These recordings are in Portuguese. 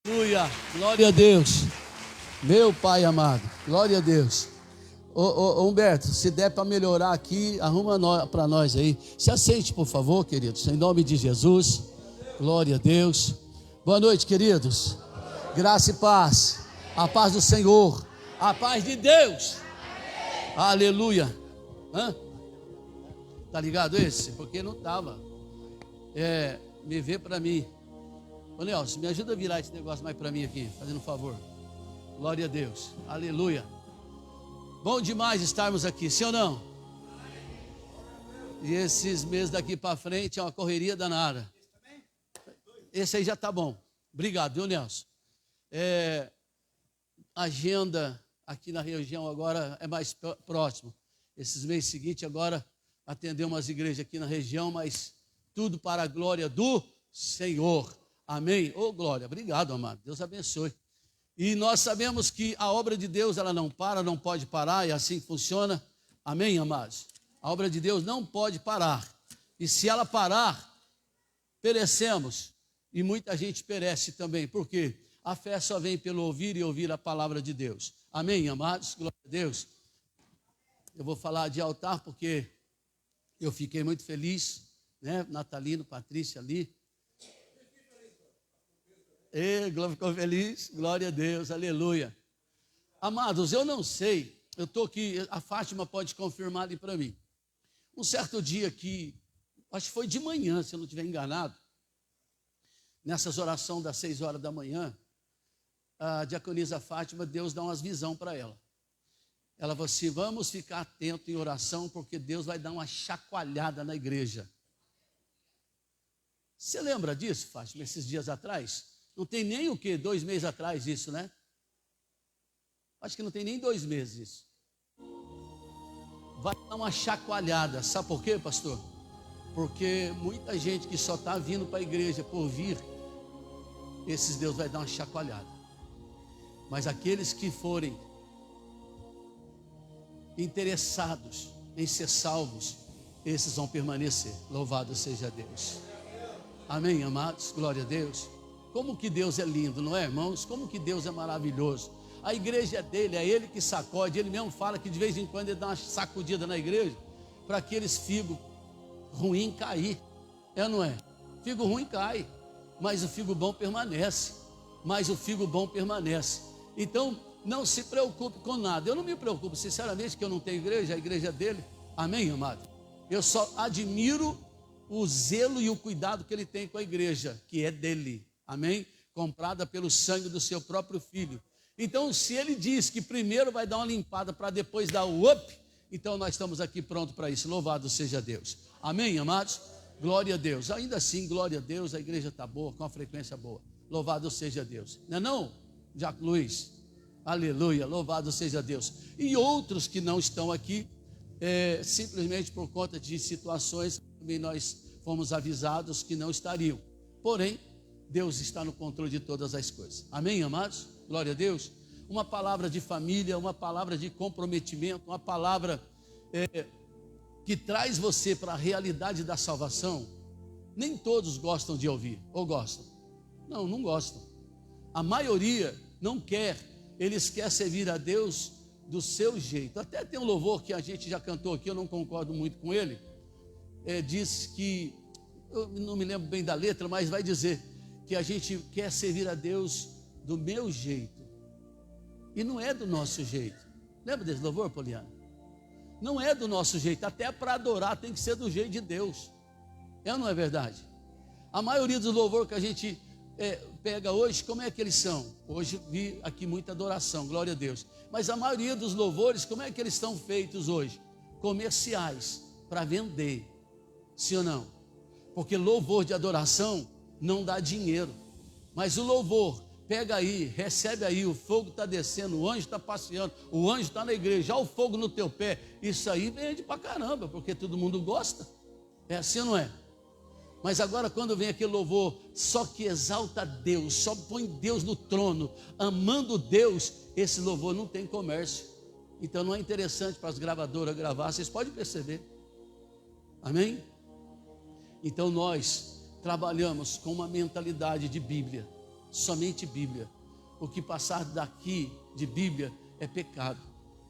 Aleluia, glória a Deus, meu Pai amado, glória a Deus. Humberto, se der para melhorar aqui, arruma para nós aí. Se aceite, por favor, queridos, em nome de Jesus, glória a Deus. Boa noite, queridos, graça e paz, a paz do Senhor, a paz de Deus, aleluia. Tá ligado esse? Porque não estava, me vê para mim. Ô Nelson, me ajuda a virar esse negócio mais para mim aqui, fazendo um favor. Glória a Deus, aleluia. Bom demais estarmos aqui, sim ou não? E esses meses daqui para frente é uma correria danada. Esse aí já tá bom. Obrigado, viu, Nelson? Agenda aqui na região agora é mais próximo. Esses meses seguintes agora atender umas igrejas aqui na região, mas tudo para a glória do Senhor. Amém? Ô, glória, obrigado, amado. Deus abençoe. E nós sabemos que a obra de Deus, ela não para, não pode parar, e assim funciona. Amém, amados? A obra de Deus não pode parar. E se ela parar, perecemos. E muita gente perece também. Por quê? A fé só vem pelo ouvir e ouvir a palavra de Deus. Amém, amados? Glória a Deus. Eu vou falar de altar porque eu fiquei muito feliz, né? Natalino, Patrícia ali. Ficou feliz, glória a Deus, aleluia. Amados, eu não sei, eu estou aqui, a Fátima pode confirmar ali para mim. Um certo dia que, acho que foi de manhã, se eu não estiver enganado, nessas orações das 6 horas da manhã, a diaconisa Fátima, Deus dá umas visões para ela. Ela falou assim, vamos ficar atentos em oração, porque Deus vai dar uma chacoalhada na igreja. Você lembra disso, Fátima, esses dias atrás? Não tem nem 2 meses atrás isso, né? Acho que não tem nem 2 meses isso. Vai dar uma chacoalhada. Sabe por quê, pastor? Porque muita gente que só está vindo para a igreja por vir, esses Deus vai dar uma chacoalhada. Mas aqueles que forem interessados em ser salvos, esses vão permanecer. Louvado seja Deus. Amém, amados? Glória a Deus. Como que Deus é lindo, não é, irmãos? Como que Deus é maravilhoso. A igreja é dele, é ele que sacode. Ele mesmo fala que de vez em quando ele dá uma sacudida na igreja para aqueles figos ruins cair. É ou não é? Figo ruim cai, mas o figo bom permanece. Então, não se preocupe com nada. Eu não me preocupo, sinceramente, que eu não tenho igreja, a igreja é dele. Amém, amado? Eu só admiro o zelo e o cuidado que ele tem com a igreja, que é dele. Amém? Comprada pelo sangue do seu próprio filho. Então, se ele diz que primeiro vai dar uma limpada para depois dar o up, então nós estamos aqui prontos para isso. Louvado seja Deus. Amém, amados? Glória a Deus. Ainda assim, glória a Deus, a igreja está boa, com a frequência boa. Louvado seja Deus. Não é não, Jaco Luiz? Aleluia, louvado seja Deus. E outros que não estão aqui, simplesmente por conta de situações, também nós fomos avisados que não estariam. Porém, Deus está no controle de todas as coisas. Amém, amados? Glória a Deus. Uma palavra de família, uma palavra de comprometimento, uma palavra que traz você para a realidade da salvação. Nem todos gostam de ouvir, ou gostam? Não, não gostam. A maioria não quer, eles querem servir a Deus do seu jeito. Até tem um louvor que a gente já cantou aqui, eu não concordo muito com ele. Diz que, eu não me lembro bem da letra, mas vai dizer que a gente quer servir a Deus do meu jeito. E não é do nosso jeito. Lembra desse louvor, Poliana? Não é do nosso jeito. Até para adorar tem que ser do jeito de Deus. É ou não é verdade? A maioria dos louvores que a gente pega hoje, como é que eles são? Hoje vi aqui muita adoração, glória a Deus. Mas a maioria dos louvores, como é que eles estão feitos hoje? Comerciais, para vender. Sim ou não? Porque louvor de adoração não dá dinheiro, mas o louvor, pega aí, recebe aí, o fogo está descendo, o anjo está passeando, o anjo está na igreja, já o fogo no teu pé, isso aí vende pra caramba, porque todo mundo gosta, é assim ou não é? Mas agora quando vem aquele louvor, só que exalta Deus, só põe Deus no trono, amando Deus, esse louvor não tem comércio, então não é interessante para as gravadoras gravar, vocês podem perceber, amém? Então nós trabalhamos com uma mentalidade de Bíblia. somente Bíblia. O que passar daqui de Bíblia é pecado.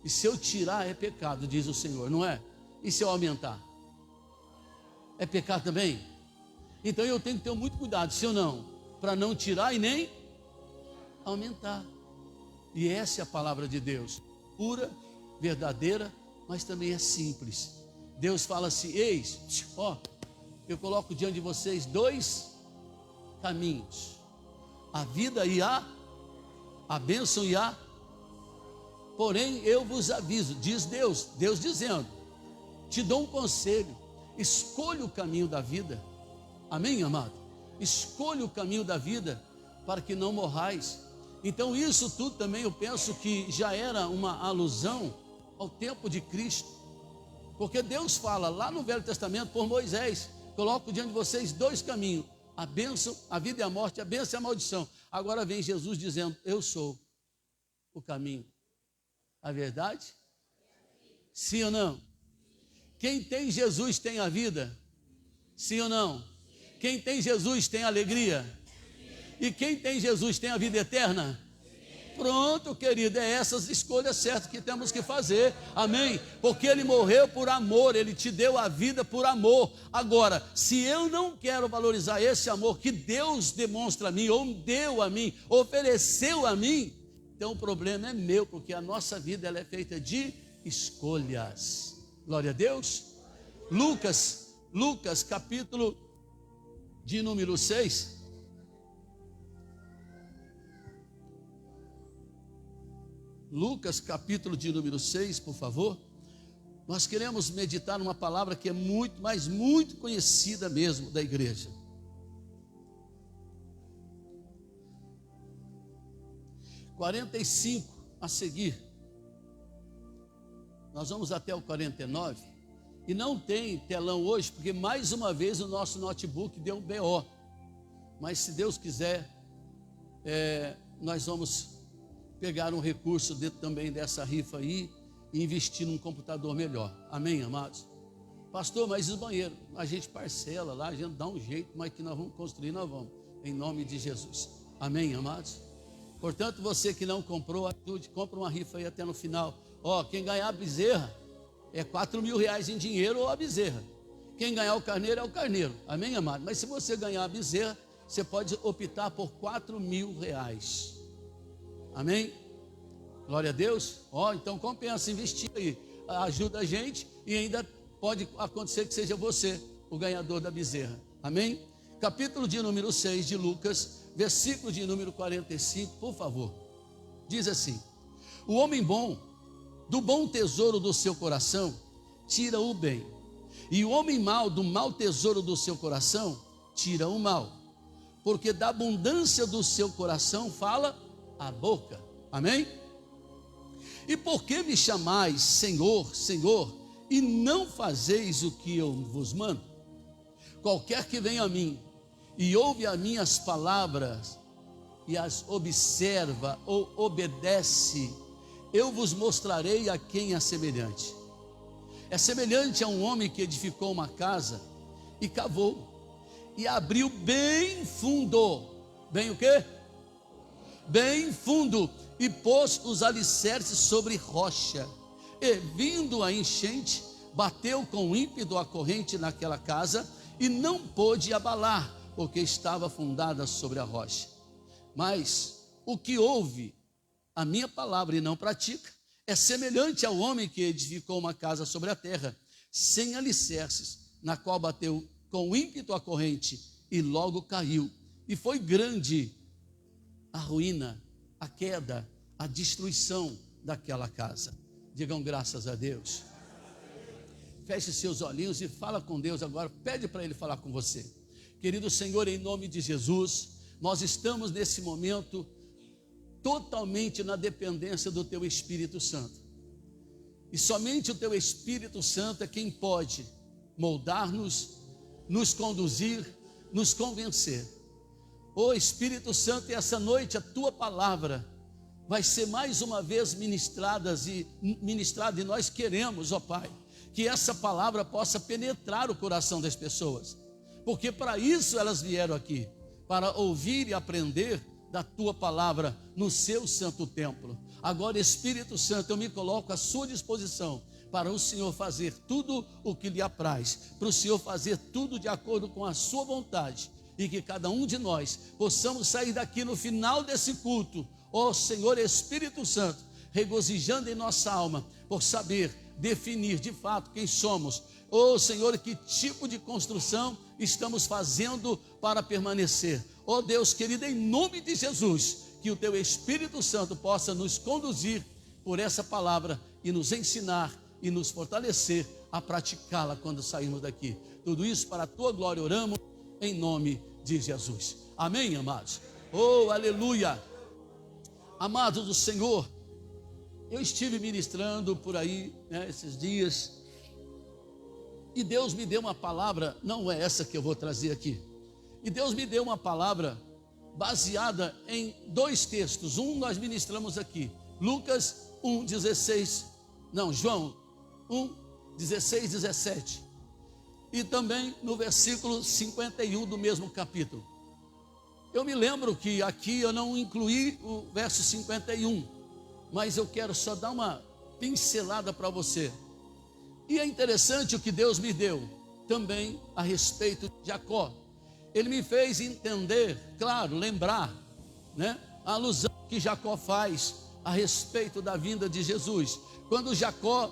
E se eu tirar é pecado, diz o Senhor, não é? E se eu aumentar? É pecado também? Então eu tenho que ter muito cuidado, se eu não, para não tirar e nem aumentar. E essa é a palavra de Deus, pura, verdadeira, mas também é simples. Deus fala assim: eis, ó, eu coloco diante de vocês dois caminhos, a vida e a bênção e a, porém eu vos aviso, diz Deus, Deus dizendo, te dou um conselho, escolha o caminho da vida, amém, amado? Escolha o caminho da vida, para que não morrais. Então isso tudo também eu penso que já era uma alusão ao tempo de Cristo, porque Deus fala lá no Velho Testamento por Moisés: coloco diante de vocês dois caminhos, a bênção, a vida e a morte, a bênção e a maldição. Agora vem Jesus dizendo: eu sou o caminho, a verdade, sim ou não? Quem tem Jesus tem a vida, sim ou não? Quem tem Jesus tem alegria, e quem tem Jesus tem a vida eterna. Pronto, querido, é essas escolhas certas que temos que fazer, amém? Porque Ele morreu por amor, Ele te deu a vida por amor. Agora, se eu não quero valorizar esse amor que Deus demonstra a mim, ou deu a mim, ofereceu a mim, então o problema é meu, porque a nossa vida ela é feita de escolhas. Glória a Deus. Lucas capítulo de número 6. Lucas capítulo de número 6, por favor. Nós queremos meditar numa palavra que é muito, mas muito conhecida mesmo da igreja. (45) 45 a seguir. Nós vamos até o 49. E não tem telão hoje, porque mais uma vez o nosso notebook deu um BO. Mas se Deus quiser, nós vamos pegar um recurso dentro também dessa rifa aí e investir num computador melhor. Amém, amados? Pastor, mas os banheiros? A gente parcela lá, a gente dá um jeito, mas que nós vamos construir, nós vamos. Em nome de Jesus. Amém, amados? Portanto, você que não comprou, ajude, compra uma rifa aí até no final. Ó, quem ganhar a bezerra é R$4.000 em dinheiro ou a bezerra. Quem ganhar o carneiro é o carneiro. Amém, amado? Mas se você ganhar a bezerra, você pode optar por R$4.000. Amém? Glória a Deus. Ó, então compensa investir aí. Ajuda a gente e ainda pode acontecer que seja você o ganhador da bezerra. Amém? Capítulo de número 6 de Lucas, versículo de número 45, por favor. Diz assim: o homem bom, do bom tesouro do seu coração, tira o bem. E o homem mau, do mau tesouro do seu coração, tira o mal. Porque da abundância do seu coração fala a boca. Amém? E por que me chamais Senhor, Senhor, e não fazeis o que eu vos mando? Qualquer que venha a mim e ouve as minhas palavras e as observa ou obedece, eu vos mostrarei a quem é semelhante. É semelhante a um homem que edificou uma casa e cavou e abriu bem fundo. Bem o quê? Bem fundo, e pôs os alicerces sobre rocha. E vindo a enchente, bateu com ímpeto a corrente naquela casa e não pôde abalar, porque estava fundada sobre a rocha. Mas o que ouve a minha palavra e não pratica é semelhante ao homem que edificou uma casa sobre a terra, sem alicerces, na qual bateu com ímpeto a corrente e logo caiu. E foi grande a ruína, a queda, a destruição daquela casa. Digam graças a Deus. Feche seus olhinhos e fala com Deus agora. Pede para Ele falar com você. Querido Senhor, em nome de Jesus, nós estamos nesse momento totalmente na dependência do Teu Espírito Santo. E somente o Teu Espírito Santo é quem pode moldar-nos, nos conduzir, nos convencer. Ó Espírito Santo, essa noite a Tua palavra vai ser mais uma vez ministrada e nós queremos, ó Pai, que essa palavra possa penetrar o coração das pessoas, porque para isso elas vieram aqui, para ouvir e aprender da tua palavra no seu santo templo. Agora, Espírito Santo, eu me coloco à sua disposição para o Senhor fazer tudo o que lhe apraz, para o Senhor fazer tudo de acordo com a sua vontade, e que cada um de nós possamos sair daqui no final desse culto, ó Senhor Espírito Santo, regozijando em nossa alma, por saber definir de fato quem somos. Ó Senhor, que tipo de construção estamos fazendo para permanecer. Ó Deus querido, em nome de Jesus, que o teu Espírito Santo possa nos conduzir por essa palavra e nos ensinar e nos fortalecer a praticá-la quando sairmos daqui. Tudo isso para a tua glória oramos, em nome de Jesus. Amém, amados? Oh, aleluia! Amados do Senhor, eu estive ministrando por aí, esses dias, e Deus me deu uma palavra, não é essa que eu vou trazer aqui, e Deus me deu uma palavra baseada em dois textos. Um nós ministramos aqui, Lucas 1:16, João 1:16, 17, e também no versículo 51 do mesmo capítulo. Eu me lembro que aqui eu não incluí o verso 51, mas eu quero só dar uma pincelada para você. E é interessante o que Deus me deu também a respeito de Jacó. Ele me fez entender, claro, lembrar, a alusão que Jacó faz a respeito da vinda de Jesus. Quando Jacó,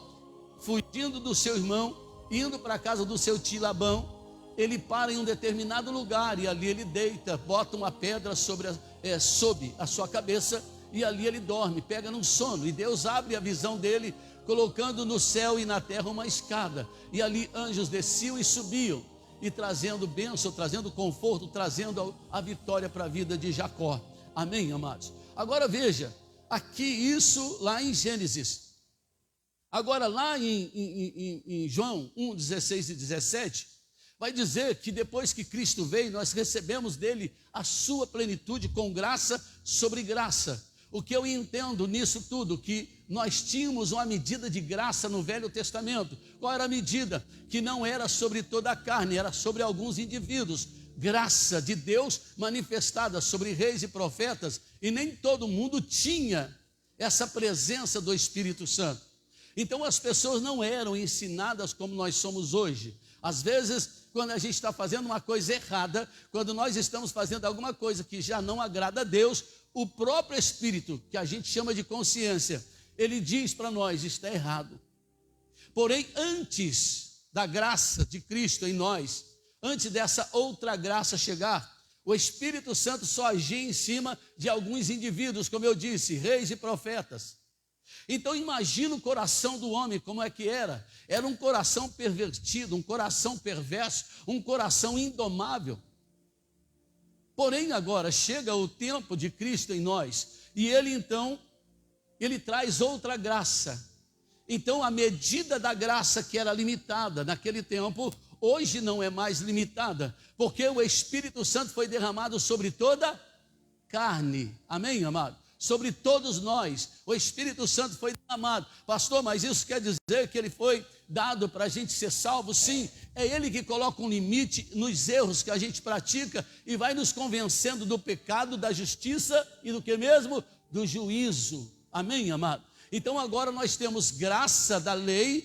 fugindo do seu irmão, indo para a casa do seu tio Labão, ele para em um determinado lugar e ali ele deita, bota uma pedra sob a sua cabeça e ali ele dorme, pega num sono, e Deus abre a visão dele, colocando no céu e na terra uma escada, e ali anjos desciam e subiam, e trazendo bênção, trazendo conforto, trazendo a vitória para a vida de Jacó. Amém, amados? Agora veja, aqui isso lá em Gênesis. Agora lá em João 1:16 e 17, vai dizer que depois que Cristo veio, nós recebemos dele a sua plenitude com graça sobre graça. O que eu entendo nisso tudo? Que nós tínhamos uma medida de graça no Velho Testamento. Qual era a medida? Que não era sobre toda a carne, era sobre alguns indivíduos. Graça de Deus manifestada sobre reis e profetas, e nem todo mundo tinha essa presença do Espírito Santo. Então as pessoas não eram ensinadas como nós somos hoje. Às vezes, quando a gente está fazendo uma coisa errada, quando nós estamos fazendo alguma coisa que já não agrada a Deus, o próprio Espírito, que a gente chama de consciência, ele diz para nós, está errado. Porém, antes da graça de Cristo em nós, antes dessa outra graça chegar, o Espírito Santo só agia em cima de alguns indivíduos, como eu disse, reis e profetas. Então imagina o coração do homem como é que era. Era um coração pervertido, um coração perverso, um coração indomável. Porém agora chega o tempo de Cristo em nós, e ele então, ele traz outra graça. Então a medida da graça que era limitada naquele tempo, hoje não é mais limitada, porque o Espírito Santo foi derramado sobre toda carne. Amém, amado? Sobre todos nós, o Espírito Santo foi derramado. Pastor, mas isso quer dizer que ele foi dado para a gente ser salvo? Sim, é ele que coloca um limite nos erros que a gente pratica e vai nos convencendo do pecado, da justiça e do que mesmo? Do juízo. Amém, amado? Então agora nós temos graça da lei,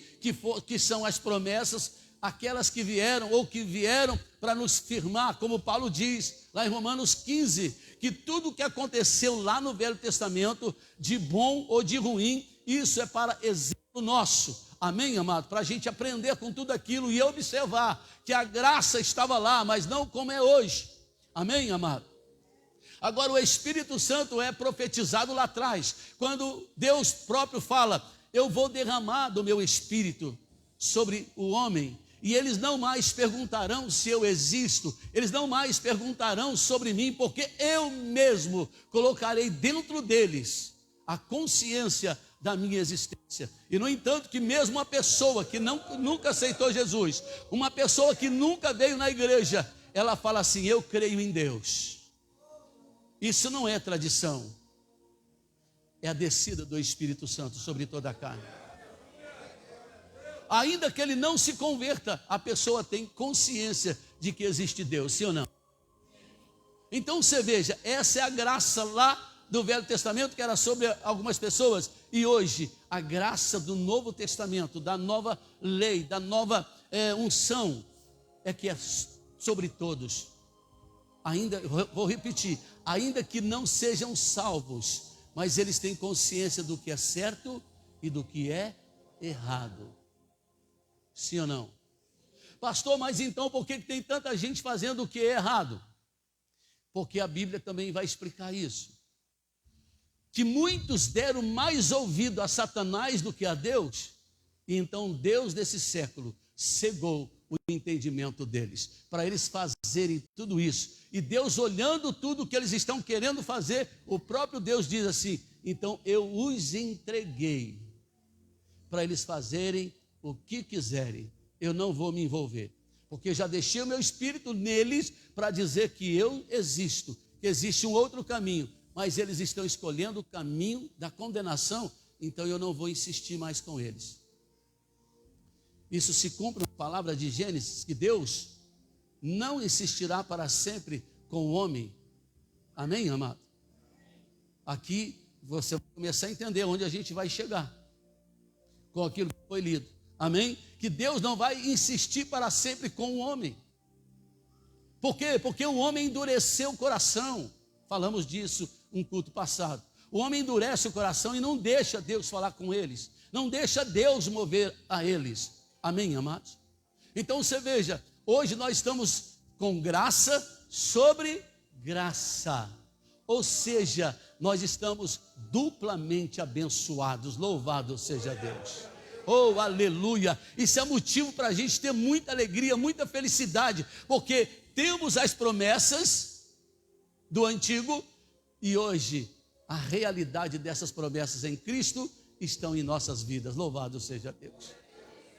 que são as promessas, aquelas que vieram ou que vieram para nos firmar, como Paulo diz lá em Romanos 15, que tudo que aconteceu lá no Velho Testamento, de bom ou de ruim, isso é para exemplo nosso. Amém, amado? Para a gente aprender com tudo aquilo e observar que a graça estava lá, mas não como é hoje. Amém, amado? Agora o Espírito Santo é profetizado lá atrás, quando Deus próprio fala, eu vou derramar do meu Espírito sobre o homem, e eles não mais perguntarão se eu existo, eles não mais perguntarão sobre mim, porque eu mesmo colocarei dentro deles a consciência da minha existência. E no entanto que mesmo uma pessoa que nunca aceitou Jesus, uma pessoa que nunca veio na igreja, ela fala assim, eu creio em Deus. Isso não é tradição, é a descida do Espírito Santo sobre toda a carne. Ainda que ele não se converta, a pessoa tem consciência de que existe Deus, sim ou não? Então você veja, essa é a graça lá do Velho Testamento, que era sobre algumas pessoas, e hoje a graça do Novo Testamento, da nova lei, da nova unção, é que é sobre todos. Ainda, vou repetir, ainda que não sejam salvos, mas eles têm consciência do que é certo e do que é errado. Sim ou não? Pastor, mas então por que tem tanta gente fazendo o que é errado? Porque a Bíblia também vai explicar isso. Que muitos deram mais ouvido a Satanás do que a Deus, e então Deus desse século cegou o entendimento deles, para eles fazerem tudo isso. E Deus, olhando tudo que eles estão querendo fazer, o próprio Deus diz assim: então eu os entreguei para eles fazerem o que quiserem, eu não vou me envolver, porque já deixei o meu espírito neles para dizer que eu existo, que existe um outro caminho, mas eles estão escolhendo o caminho da condenação, então eu não vou insistir mais com eles. Isso se cumpre na palavra de Gênesis, que Deus não insistirá para sempre com o homem. Amém, amado? Aqui você vai começar a entender onde a gente vai chegar com aquilo que foi lido. Amém? Que Deus não vai insistir para sempre com o homem. Por quê? Porque o homem endureceu o coração. Falamos disso um culto passado. O homem endurece o coração e não deixa Deus falar com eles, não deixa Deus mover a eles. Amém, amados? Então você veja, hoje nós estamos com graça sobre graça, ou seja, nós estamos duplamente abençoados. Louvado seja Deus. Oh, aleluia. Isso é motivo para a gente ter muita alegria, muita felicidade, porque temos as promessas do antigo, e hoje a realidade dessas promessas em Cristo estão em nossas vidas. Louvado seja Deus.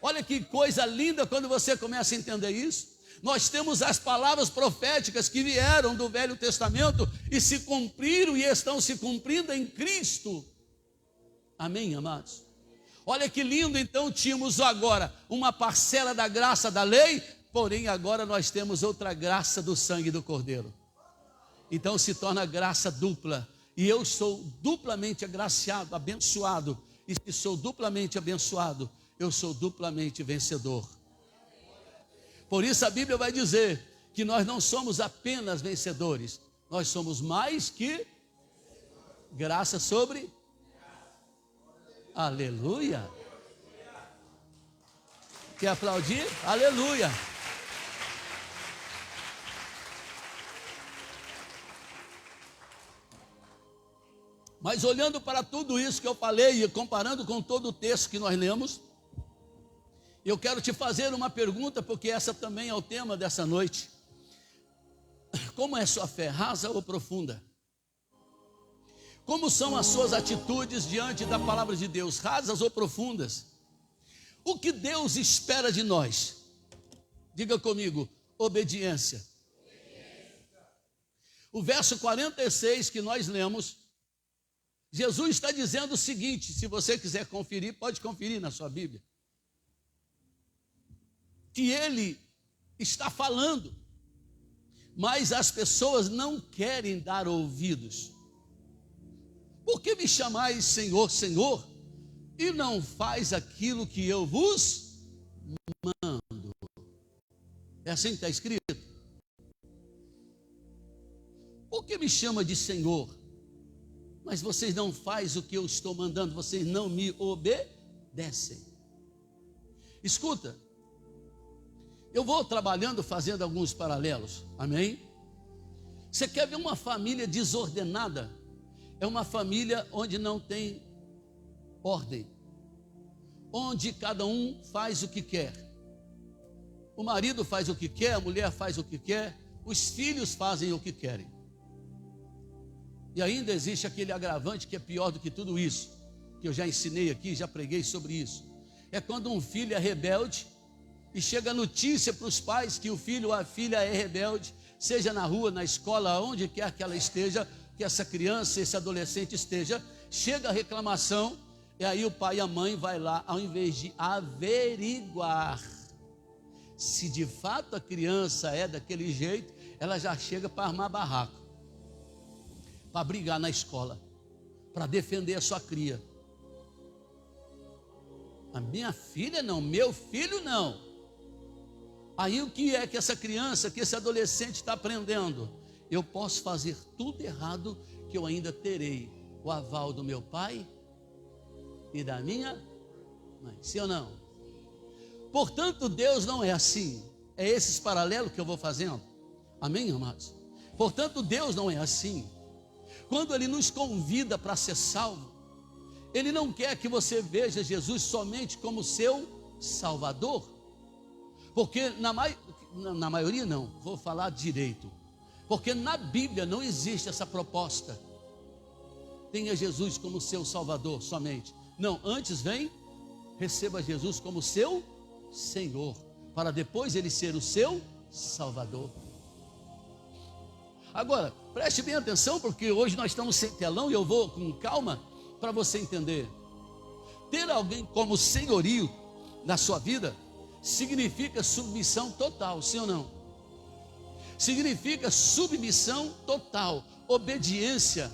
Olha que coisa linda quando você começa a entender isso. Nós temos as palavras proféticas que vieram do Velho Testamento e se cumpriram e estão se cumprindo em Cristo. Amém, amados? Olha que lindo, então tínhamos agora uma parcela da graça da lei, porém agora nós temos outra graça do sangue do Cordeiro. Então se torna graça dupla, e eu sou duplamente agraciado, abençoado, e se sou duplamente abençoado, eu sou duplamente vencedor. Por isso a Bíblia vai dizer que nós não somos apenas vencedores, nós somos mais que graça sobre aleluia. Quer aplaudir? Aleluia. Mas olhando para tudo isso que eu falei e comparando com todo o texto que nós lemos, eu quero te fazer uma pergunta, porque essa também é o tema dessa noite. Como é sua fé, rasa ou profunda? Como são as suas atitudes diante da palavra de Deus, rasas ou profundas? O que Deus espera de nós? Diga comigo, obediência. O verso 46 que nós lemos, Jesus está dizendo o seguinte, se você quiser conferir, pode conferir na sua Bíblia, que ele está falando, mas as pessoas não querem dar ouvidos. Por que me chamais Senhor, Senhor, e não faz aquilo que eu vos mando? É assim que está escrito. Por que me chama de Senhor, mas vocês não fazem o que eu estou mandando, vocês não me obedecem? Escuta, eu vou trabalhando, fazendo alguns paralelos, amém? Você quer ver uma família desordenada? É uma família onde não tem ordem, onde cada um faz o que quer. O marido faz o que quer, a mulher faz o que quer, os filhos fazem o que querem. E ainda existe aquele agravante que é pior do que tudo isso, que eu já ensinei aqui, já preguei sobre isso. É quando um filho é rebelde e chega a notícia para os pais que o filho ou a filha é rebelde, seja na rua, na escola, onde quer que ela esteja, que essa criança, esse adolescente esteja, chega a reclamação, e aí o pai e a mãe vai lá, ao invés de averiguar se de fato a criança é daquele jeito, ela já chega para armar barraco. para brigar na escola, para defender a sua cria. A minha filha não, meu filho não. Aí o que é que essa criança, que esse adolescente está aprendendo? Eu posso fazer tudo errado, que eu ainda terei o aval do meu pai e da minha mãe. Sim ou não? Portanto, Deus não é assim. É esses paralelos que eu vou fazendo. Amém, amados? Portanto, Deus não é assim. Quando Ele nos convida para ser salvo, Ele não quer que você veja Jesus somente como seu Salvador. Porque na maioria não, vou falar direito. Porque na Bíblia não existe essa proposta. Tenha Jesus como seu Salvador somente. Não, antes vem, receba Jesus como seu Senhor, para depois Ele ser o seu Salvador. Agora, preste bem atenção, porque hoje nós estamos sem telão e eu vou com calma para você entender. Ter alguém como senhorio na sua vida significa submissão total, sim ou não? Significa submissão total, obediência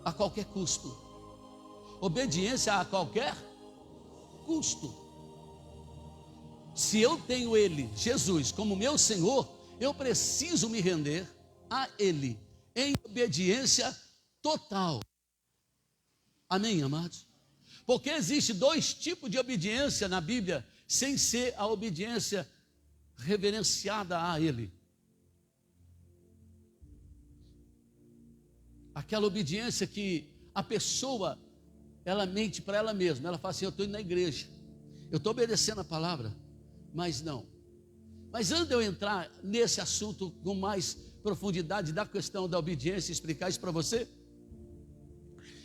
a qualquer custo. Obediência a qualquer custo. Se eu tenho Ele, Jesus, como meu Senhor, eu preciso me render a Ele em obediência total. Amém, amados? Porque existe dois tipos de obediência na Bíblia, sem ser a obediência reverenciada a Ele. Aquela obediência que a pessoa, ela mente para ela mesma. Ela fala assim, eu estou indo na igreja, eu estou obedecendo a palavra, mas não. Mas antes de eu entrar nesse assunto com mais profundidade da questão da obediência e explicar isso para você,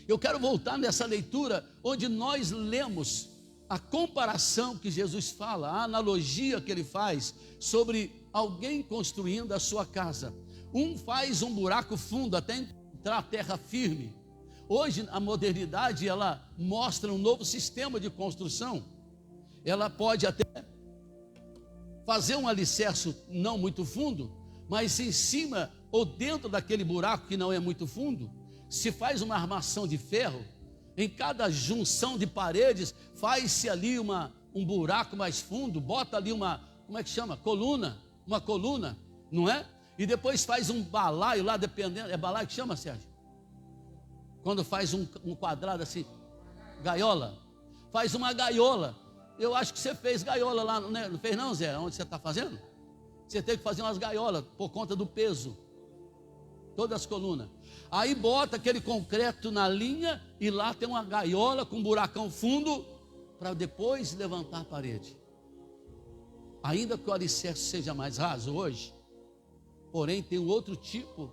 eu quero voltar nessa leitura onde nós lemos a comparação que Jesus fala, a analogia que Ele faz sobre alguém construindo a sua casa. Um faz um buraco fundo até entrar a terra firme. Hoje a modernidade, ela mostra um novo sistema de construção. Ela pode até fazer um alicerce não muito fundo, mas em cima ou dentro daquele buraco que não é muito fundo, se faz uma armação de ferro. Em cada junção de paredes faz-se ali um buraco mais fundo, bota ali como é que chama? Uma coluna, não é? E depois faz um balaio lá, dependendo, é balaio que chama, Sérgio? Quando faz um quadrado assim, gaiola, faz uma gaiola. Eu acho que você fez gaiola lá, não fez não, Zé? Onde você está fazendo? Você tem que fazer umas gaiolas por conta do peso, todas as colunas. Aí bota aquele concreto na linha e lá tem uma gaiola com um buracão fundo para depois levantar a parede. Ainda que o alicerce seja mais raso hoje, porém tem um outro tipo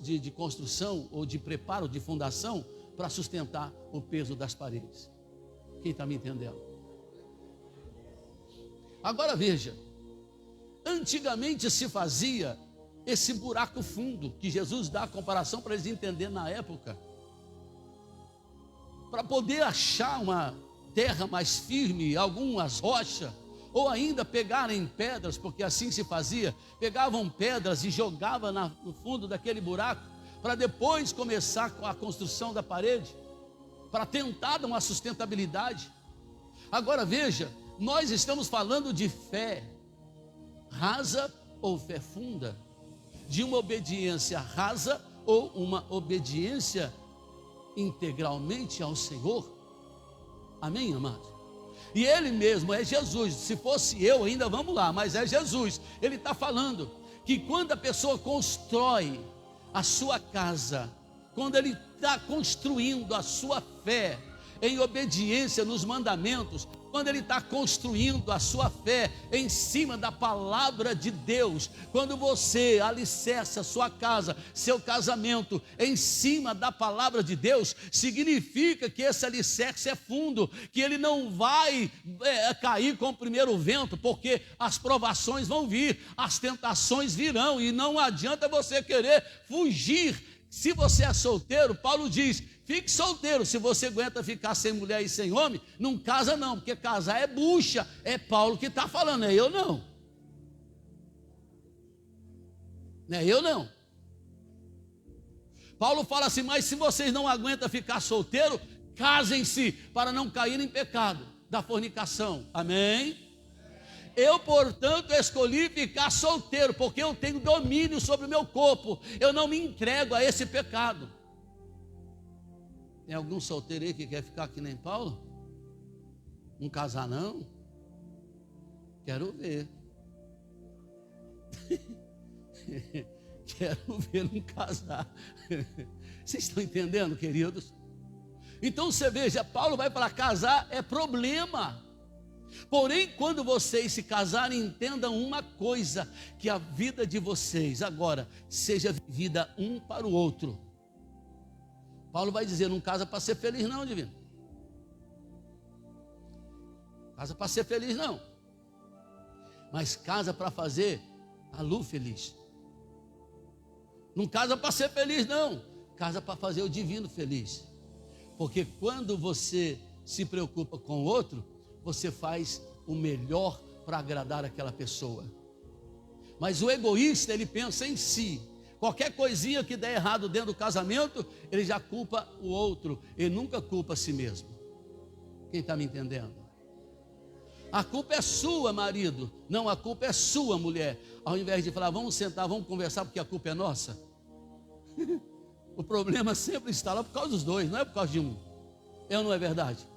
de construção ou de preparo de fundação para sustentar o peso das paredes. Quem está me entendendo? Agora veja, antigamente se fazia esse buraco fundo, que Jesus dá a comparação para eles entenderem na época, para poder achar uma terra mais firme, algumas rochas, ou ainda pegarem pedras, porque assim se fazia, pegavam pedras e jogavam no fundo daquele buraco, para depois começar com a construção da parede, para tentar dar uma sustentabilidade. Agora veja, nós estamos falando de fé rasa ou fé funda, de uma obediência rasa ou uma obediência integralmente ao Senhor. Amém, amado? E Ele mesmo é Jesus. Se fosse eu ainda, vamos lá, mas é Jesus. Ele está falando que quando a pessoa constrói a sua casa, quando ele está construindo a sua fé em obediência nos mandamentos, quando ele está construindo a sua fé em cima da palavra de Deus, quando você alicerça a sua casa, seu casamento em cima da palavra de Deus, significa que esse alicerce é fundo, que ele não vai cair com o primeiro vento, porque as provações vão vir, as tentações virão, e não adianta você querer fugir. Se você é solteiro, Paulo diz, fique solteiro. Se você aguenta ficar sem mulher e sem homem, não casa não, porque casar é bucha. É Paulo que está falando, é eu não. Não é eu não. Paulo fala assim: mas se vocês não aguentam ficar solteiro, casem-se para não cair em pecado da fornicação. Amém? Eu, portanto, escolhi ficar solteiro, porque eu tenho domínio sobre o meu corpo. Eu não me entrego a esse pecado. Tem algum solteiro aí que quer ficar que nem Paulo? Não casar não? Quero ver. Quero ver não casar. Vocês estão entendendo, queridos? Então você veja, Paulo vai falar: casar é problema. Porém, quando vocês se casarem, entendam uma coisa: que a vida de vocês agora seja vivida um para o outro. Paulo vai dizer: não casa para ser feliz não, divino. Casa para ser feliz não. Mas casa para fazer a Lu feliz. Não casa para ser feliz não. Casa para fazer o divino feliz. Porque quando você se preocupa com o outro, você faz o melhor para agradar aquela pessoa. Mas o egoísta, ele pensa em si. Qualquer coisinha que der errado dentro do casamento, ele já culpa o outro. Ele nunca culpa a si mesmo. Quem está me entendendo? A culpa é sua, marido. Não, a culpa é sua, mulher. Ao invés de falar: vamos sentar, vamos conversar, porque a culpa é nossa. O problema sempre está lá por causa dos dois, não é por causa de um. É ou não é verdade?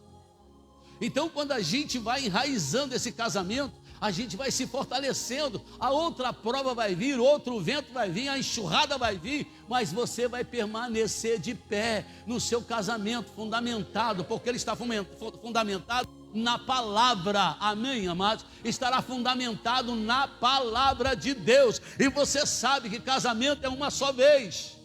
Então, quando a gente vai enraizando esse casamento, a gente vai se fortalecendo. A outra prova vai vir, outro vento vai vir, a enxurrada vai vir, mas você vai permanecer de pé no seu casamento, fundamentado, porque ele está fundamentado na palavra. Amém, amados? Estará fundamentado na palavra de Deus. E você sabe que casamento é uma só vez,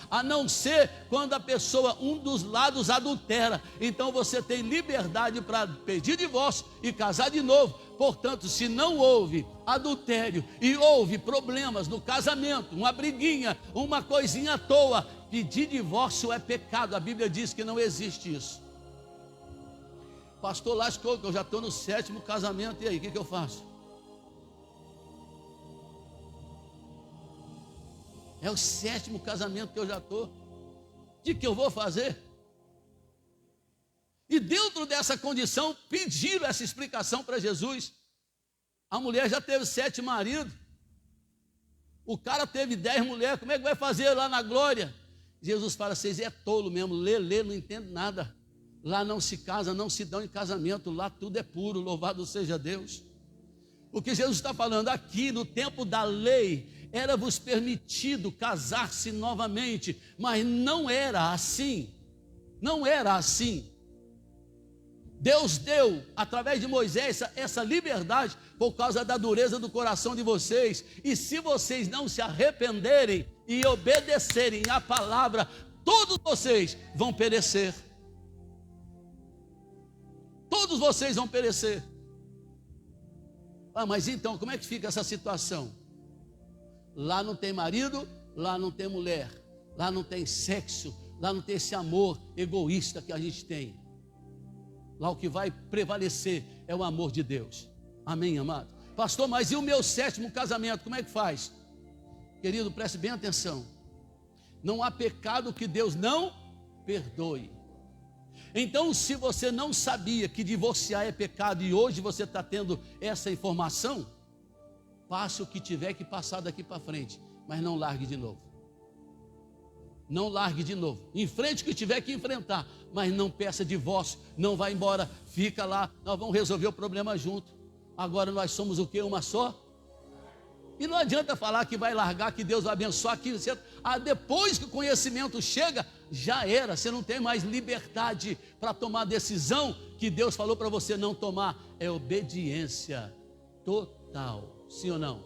a não ser quando a pessoa, um dos lados, adultera. Então você tem liberdade para pedir divórcio e casar de novo. Portanto, se não houve adultério e houve problemas no casamento, uma briguinha, uma coisinha à toa, pedir divórcio é pecado. A Bíblia diz que não existe isso. Pastor, lascou que eu já estou no 7º casamento, e aí, o que eu faço? É o 7º casamento que eu já estou. De que eu vou fazer? E dentro dessa condição, pediram essa explicação para Jesus. A mulher já teve 7 maridos. O cara teve 10 mulheres. Como é que vai fazer lá na glória? Jesus fala: vocês é tolo mesmo. Lê, não entende nada. Lá não se casa, não se dão em casamento. Lá tudo é puro, louvado seja Deus. O que Jesus está falando aqui, no tempo da lei, era-vos permitido casar-se novamente, mas não era assim. Não era assim. Deus deu, através de Moisés, essa liberdade por causa da dureza do coração de vocês. E se vocês não se arrependerem e obedecerem à palavra, todos vocês vão perecer. Todos vocês vão perecer. Ah, mas então, como é que fica essa situação? Lá não tem marido, lá não tem mulher, lá não tem sexo, lá não tem esse amor egoísta que a gente tem. Lá o que vai prevalecer é o amor de Deus. Amém, amado? Pastor, mas e o meu 7º casamento, como é que faz? Querido, preste bem atenção. Não há pecado que Deus não perdoe. Então, se você não sabia que divorciar é pecado e hoje você está tendo essa informação, passe o que tiver que passar daqui para frente, mas não largue de novo. Não largue de novo. Enfrente o que tiver que enfrentar, mas não peça divórcio, não vá embora, fica lá, nós vamos resolver o problema junto. Agora nós somos o quê? Uma só? E não adianta falar que vai largar, que Deus vai abençoar aqui. Depois que o conhecimento chega, já era. Você não tem mais liberdade para tomar a decisão que Deus falou para você não tomar. É obediência total. Sim ou não?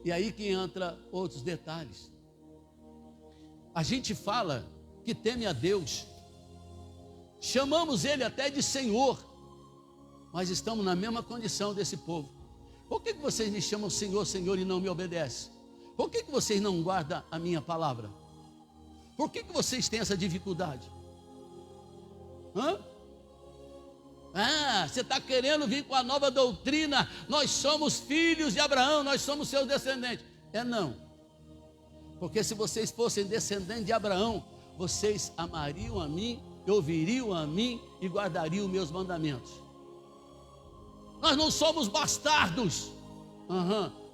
E aí que entra outros detalhes. A gente fala que teme a Deus. Chamamos Ele até de Senhor. Mas estamos na mesma condição desse povo. Por que vocês me chamam Senhor, Senhor e não me obedecem? Por que vocês não guardam a minha palavra? Por que vocês têm essa dificuldade? Você está querendo vir com a nova doutrina? Nós somos filhos de Abraão, nós somos seus descendentes. Não. Porque se vocês fossem descendentes de Abraão, vocês amariam a mim, ouviriam a mim e guardariam os meus mandamentos. Nós não somos bastardos.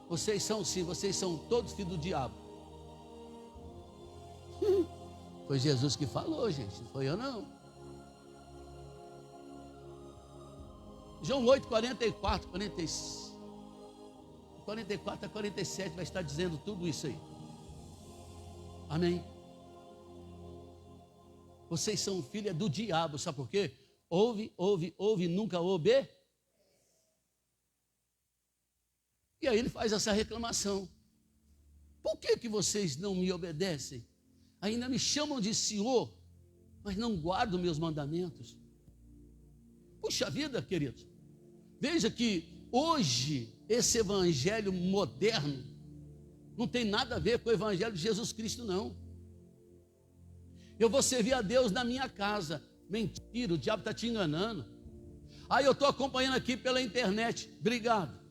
Vocês são sim, vocês são todos filhos do diabo. Foi Jesus que falou, gente, não foi eu não. João 8, 44 a 47 vai estar dizendo tudo isso aí. Amém? Vocês são filhos do diabo, sabe por quê? Ouve, nunca obedece. E aí ele faz essa reclamação. Por que vocês não me obedecem? Ainda me chamam de Senhor, mas não guardam meus mandamentos. Puxa vida, queridos. Veja que hoje esse evangelho moderno não tem nada a ver com o evangelho de Jesus Cristo, não. Eu vou servir a Deus na minha casa. Mentira, o diabo está te enganando. Aí eu estou acompanhando aqui pela internet. Obrigado.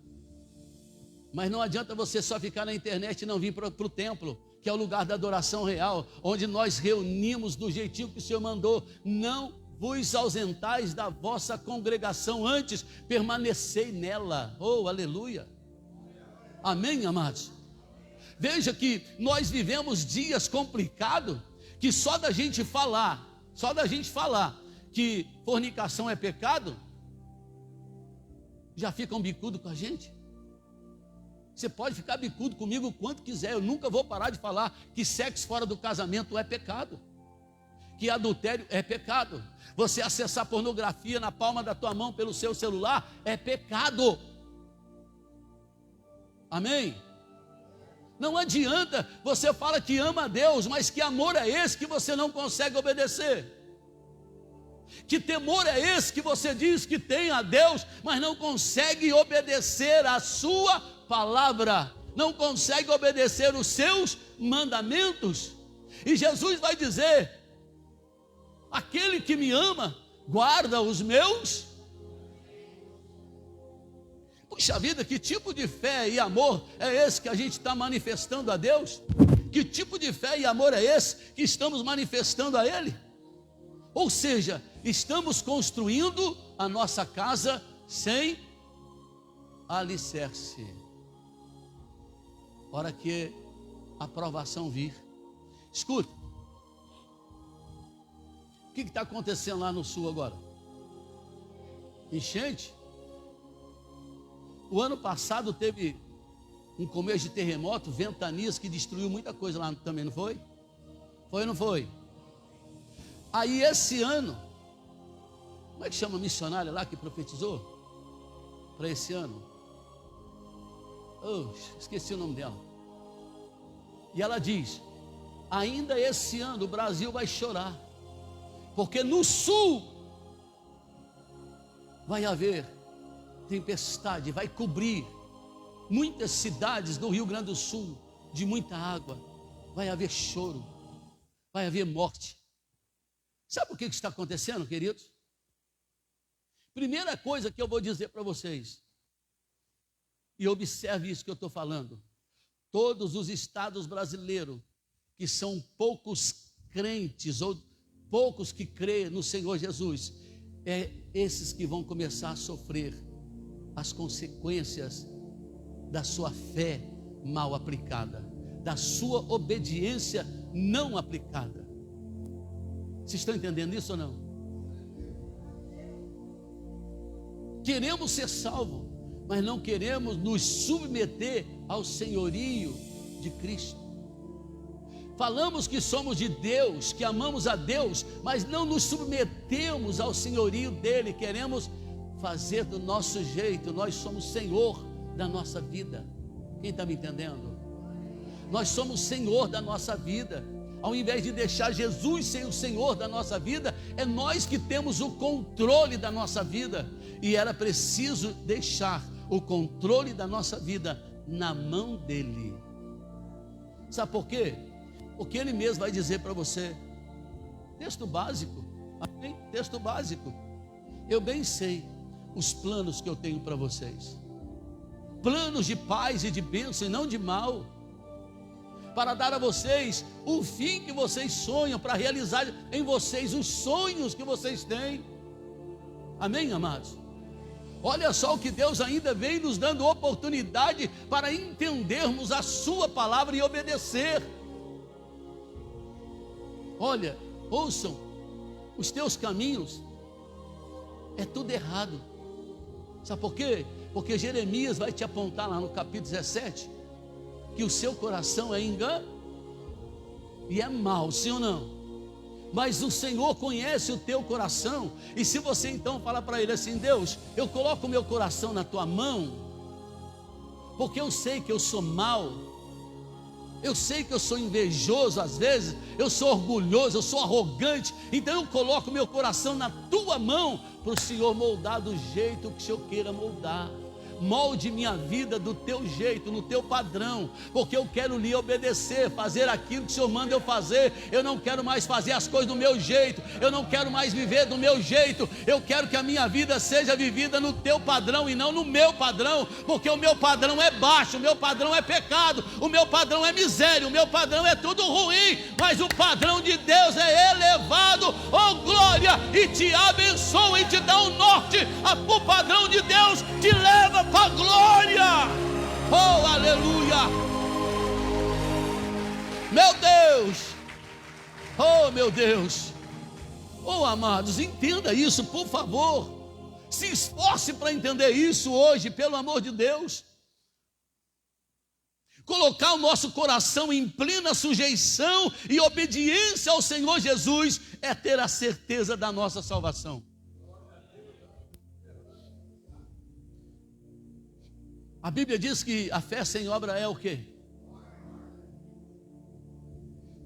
Mas não adianta você só ficar na internet e não vir para o templo, que é o lugar da adoração real, onde nós reunimos do jeitinho que o Senhor mandou. Não vos ausentais da vossa congregação, antes permanecei nela. Oh, aleluia. Amém, amados? Veja que nós vivemos dias complicados, que só da gente falar que fornicação é pecado, já ficam bicudo com a gente. Você pode ficar bicudo comigo o quanto quiser, eu nunca vou parar de falar que sexo fora do casamento é pecado, que adultério é pecado, você acessar pornografia na palma da tua mão pelo seu celular é pecado. Amém? Não adianta, você fala que ama a Deus, mas que amor é esse que você não consegue obedecer? Que temor é esse que você diz que tem a Deus, mas não consegue obedecer a sua palavra, não consegue obedecer os seus mandamentos? E Jesus vai dizer: aquele que me ama, guarda os meus. Puxa vida, que tipo de fé e amor é esse que a gente está manifestando a Deus? Que tipo de fé e amor é esse que estamos manifestando a Ele? Ou seja, estamos construindo a nossa casa sem alicerce. Hora que a provação vir. Escuta, o que está acontecendo lá no sul agora? Enchente? O ano passado teve um começo de terremoto, ventanias, que destruiu muita coisa lá também, não foi? Foi ou não foi? Aí esse ano, como é que chama a missionária lá que profetizou? Para esse ano? Esqueci o nome dela. E ela diz: ainda esse ano o Brasil vai chorar, porque no sul vai haver tempestade, vai cobrir muitas cidades do Rio Grande do Sul de muita água, vai haver choro, vai haver morte. Sabe o que está acontecendo, queridos? Primeira coisa que eu vou dizer para vocês, e observe isso que eu estou falando: todos os estados brasileiros que são poucos crentes ou poucos que creem no Senhor Jesus, é esses que vão começar a sofrer as consequências da sua fé mal aplicada, da sua obediência não aplicada. Vocês estão entendendo isso ou não? Queremos ser salvos, mas não queremos nos submeter ao senhorio de Cristo. Falamos que somos de Deus, que amamos a Deus, mas não nos submetemos ao senhorio dele. Queremos fazer do nosso jeito. Nós somos Senhor da nossa vida. Quem está me entendendo? Nós somos Senhor da nossa vida. Ao invés de deixar Jesus ser o Senhor da nossa vida, é nós que temos o controle da nossa vida. E era preciso deixar o controle da nossa vida na mão dele. Sabe por quê? Porque ele mesmo vai dizer para você. Texto básico, amém? Texto básico. Eu bem sei os planos que eu tenho para vocês, planos de paz e de bênção e não de mal, para dar a vocês o fim que vocês sonham, para realizar em vocês os sonhos que vocês têm. Amém, amados? Olha só o que Deus ainda vem nos dando oportunidade para entendermos a sua palavra e obedecer. Olha, ouçam, os teus caminhos é tudo errado. Sabe por quê? Porque Jeremias vai te apontar lá no capítulo 17 que o seu coração é engano e é mau, sim ou não? Mas o Senhor conhece o teu coração. E se você então falar para Ele assim: Deus, eu coloco o meu coração na tua mão, porque eu sei que eu sou mau, eu sei que eu sou invejoso às vezes, eu sou orgulhoso, eu sou arrogante, então eu coloco o meu coração na tua mão, para o Senhor moldar do jeito que o Senhor queira moldar. Molde minha vida do teu jeito, no teu padrão, porque eu quero lhe obedecer, fazer aquilo que o Senhor manda eu fazer. Eu não quero mais fazer as coisas do meu jeito, eu não quero mais viver do meu jeito. Eu quero que a minha vida seja vivida no teu padrão e não no meu padrão, porque o meu padrão é baixo, o meu padrão é pecado, o meu padrão é miséria, o meu padrão é tudo ruim, mas o padrão de Deus é elevado, oh glória, e te abençoa e te dá um norte. O padrão de Deus te leva para a glória. Oh, aleluia. Meu Deus. Oh, meu Deus. Oh, amados, entenda isso, por favor. Se esforce para entender isso hoje, pelo amor de Deus. Colocar o nosso coração em plena sujeição e obediência ao Senhor Jesus é ter a certeza da nossa salvação. A Bíblia diz que a fé sem obra é o quê?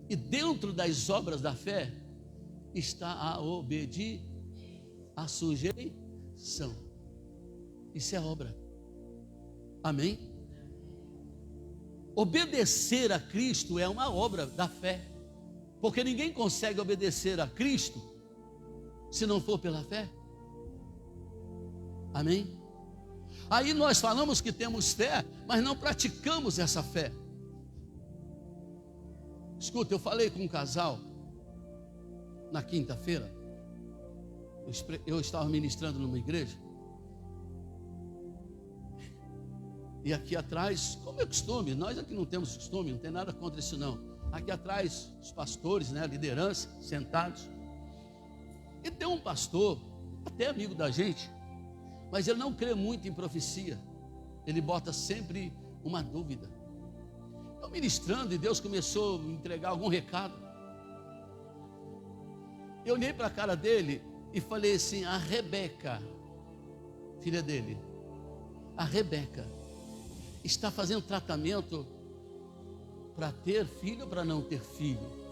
E dentro das obras da fé está a obediência, a sujeição. Isso é obra. Amém? Obedecer a Cristo é uma obra da fé, porque ninguém consegue obedecer a Cristo se não for pela fé. Amém? Aí nós falamos que temos fé, mas não praticamos essa fé. Escuta, eu falei com um casal na quinta-feira. Eu estava ministrando numa igreja. E aqui atrás, como é costume, nós aqui não temos costume, não tem nada contra isso não. Aqui atrás, os pastores, né, a liderança, sentados. E tem um pastor, até amigo da gente, mas ele não crê muito em profecia. Ele bota sempre uma dúvida. Eu ministrando e Deus começou a me entregar algum recado. Eu olhei para a cara dele e falei assim: a Rebeca, filha dele, a Rebeca, está fazendo tratamento para ter filho ou para não ter filho?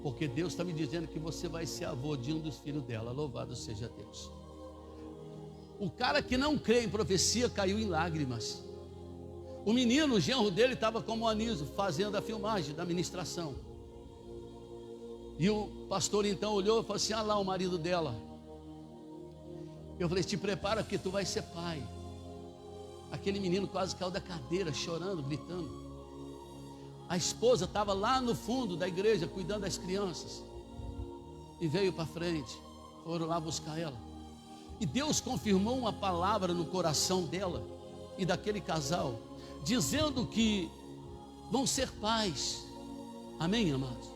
Porque Deus está me dizendo que você vai ser avô de um dos filhos dela. Louvado seja Deus. O cara que não crê em profecia caiu em lágrimas. O menino, o genro dele, estava como o Anísio, fazendo a filmagem da ministração. E o pastor então olhou e falou assim: ah lá o marido dela. Eu falei: te prepara que tu vai ser pai. Aquele menino quase caiu da cadeira, chorando, gritando. A esposa estava lá no fundo da igreja, cuidando das crianças. E veio para frente, foram lá buscar ela. E Deus confirmou uma palavra no coração dela e daquele casal, dizendo que vão ser pais. Amém, amados?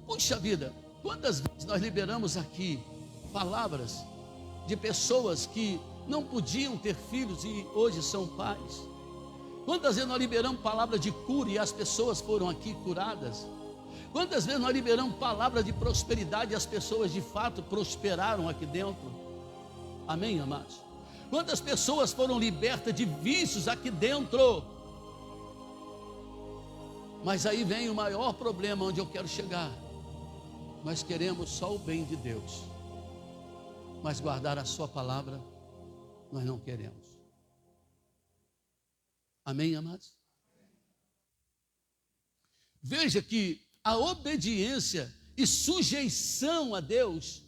Puxa vida, quantas vezes nós liberamos aqui palavras de pessoas que não podiam ter filhos e hoje são pais? Quantas vezes nós liberamos palavras de cura e as pessoas foram aqui curadas? Quantas vezes nós liberamos palavras de prosperidade e as pessoas de fato prosperaram aqui dentro? Amém, amados? Quantas pessoas foram libertas de vícios aqui dentro? Mas aí vem o maior problema onde eu quero chegar. Nós queremos só o bem de Deus, mas guardar a sua palavra nós não queremos. Amém, amados? Veja que a obediência e sujeição a Deus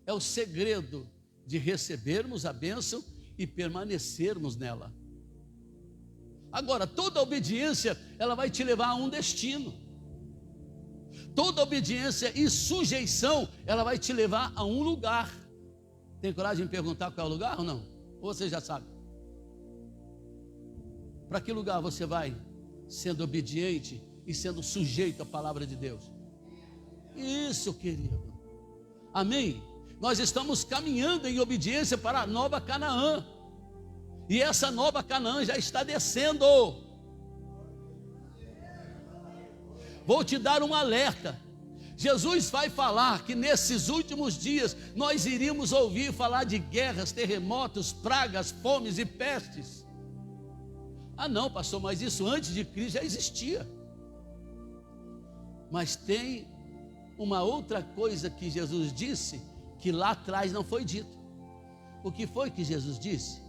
é o segredo de recebermos a bênção e permanecermos nela. Agora, toda obediência, ela vai te levar a um destino. Toda obediência e sujeição, ela vai te levar a um lugar. Tem coragem de perguntar qual é o lugar ou não? Ou você já sabe? Para que lugar você vai sendo obediente e sendo sujeito à palavra de Deus? Isso, querido. Amém? Nós estamos caminhando em obediência para a nova Canaã. E essa nova Canaã já está descendo. Vou te dar um alerta. Jesus vai falar que nesses últimos dias nós iríamos ouvir falar de guerras, terremotos, pragas, fomes e pestes. Ah não, pastor, mas isso antes de Cristo já existia. Mas tem uma outra coisa que Jesus disse, que lá atrás não foi dito. O que foi que Jesus disse?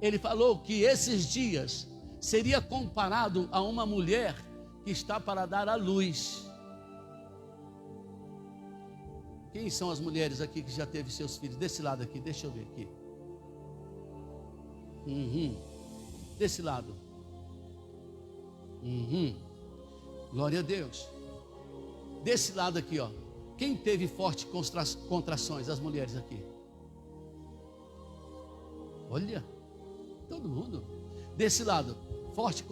Ele falou que esses dias seria comparado a uma mulher que está para dar à luz. Quem são as mulheres aqui que já teve seus filhos? Desse lado aqui, deixa eu ver aqui. Desse lado. Glória a Deus. Desse lado aqui, ó. Quem teve fortes contrações? As mulheres aqui. Olha, todo mundo. Desse lado, fortes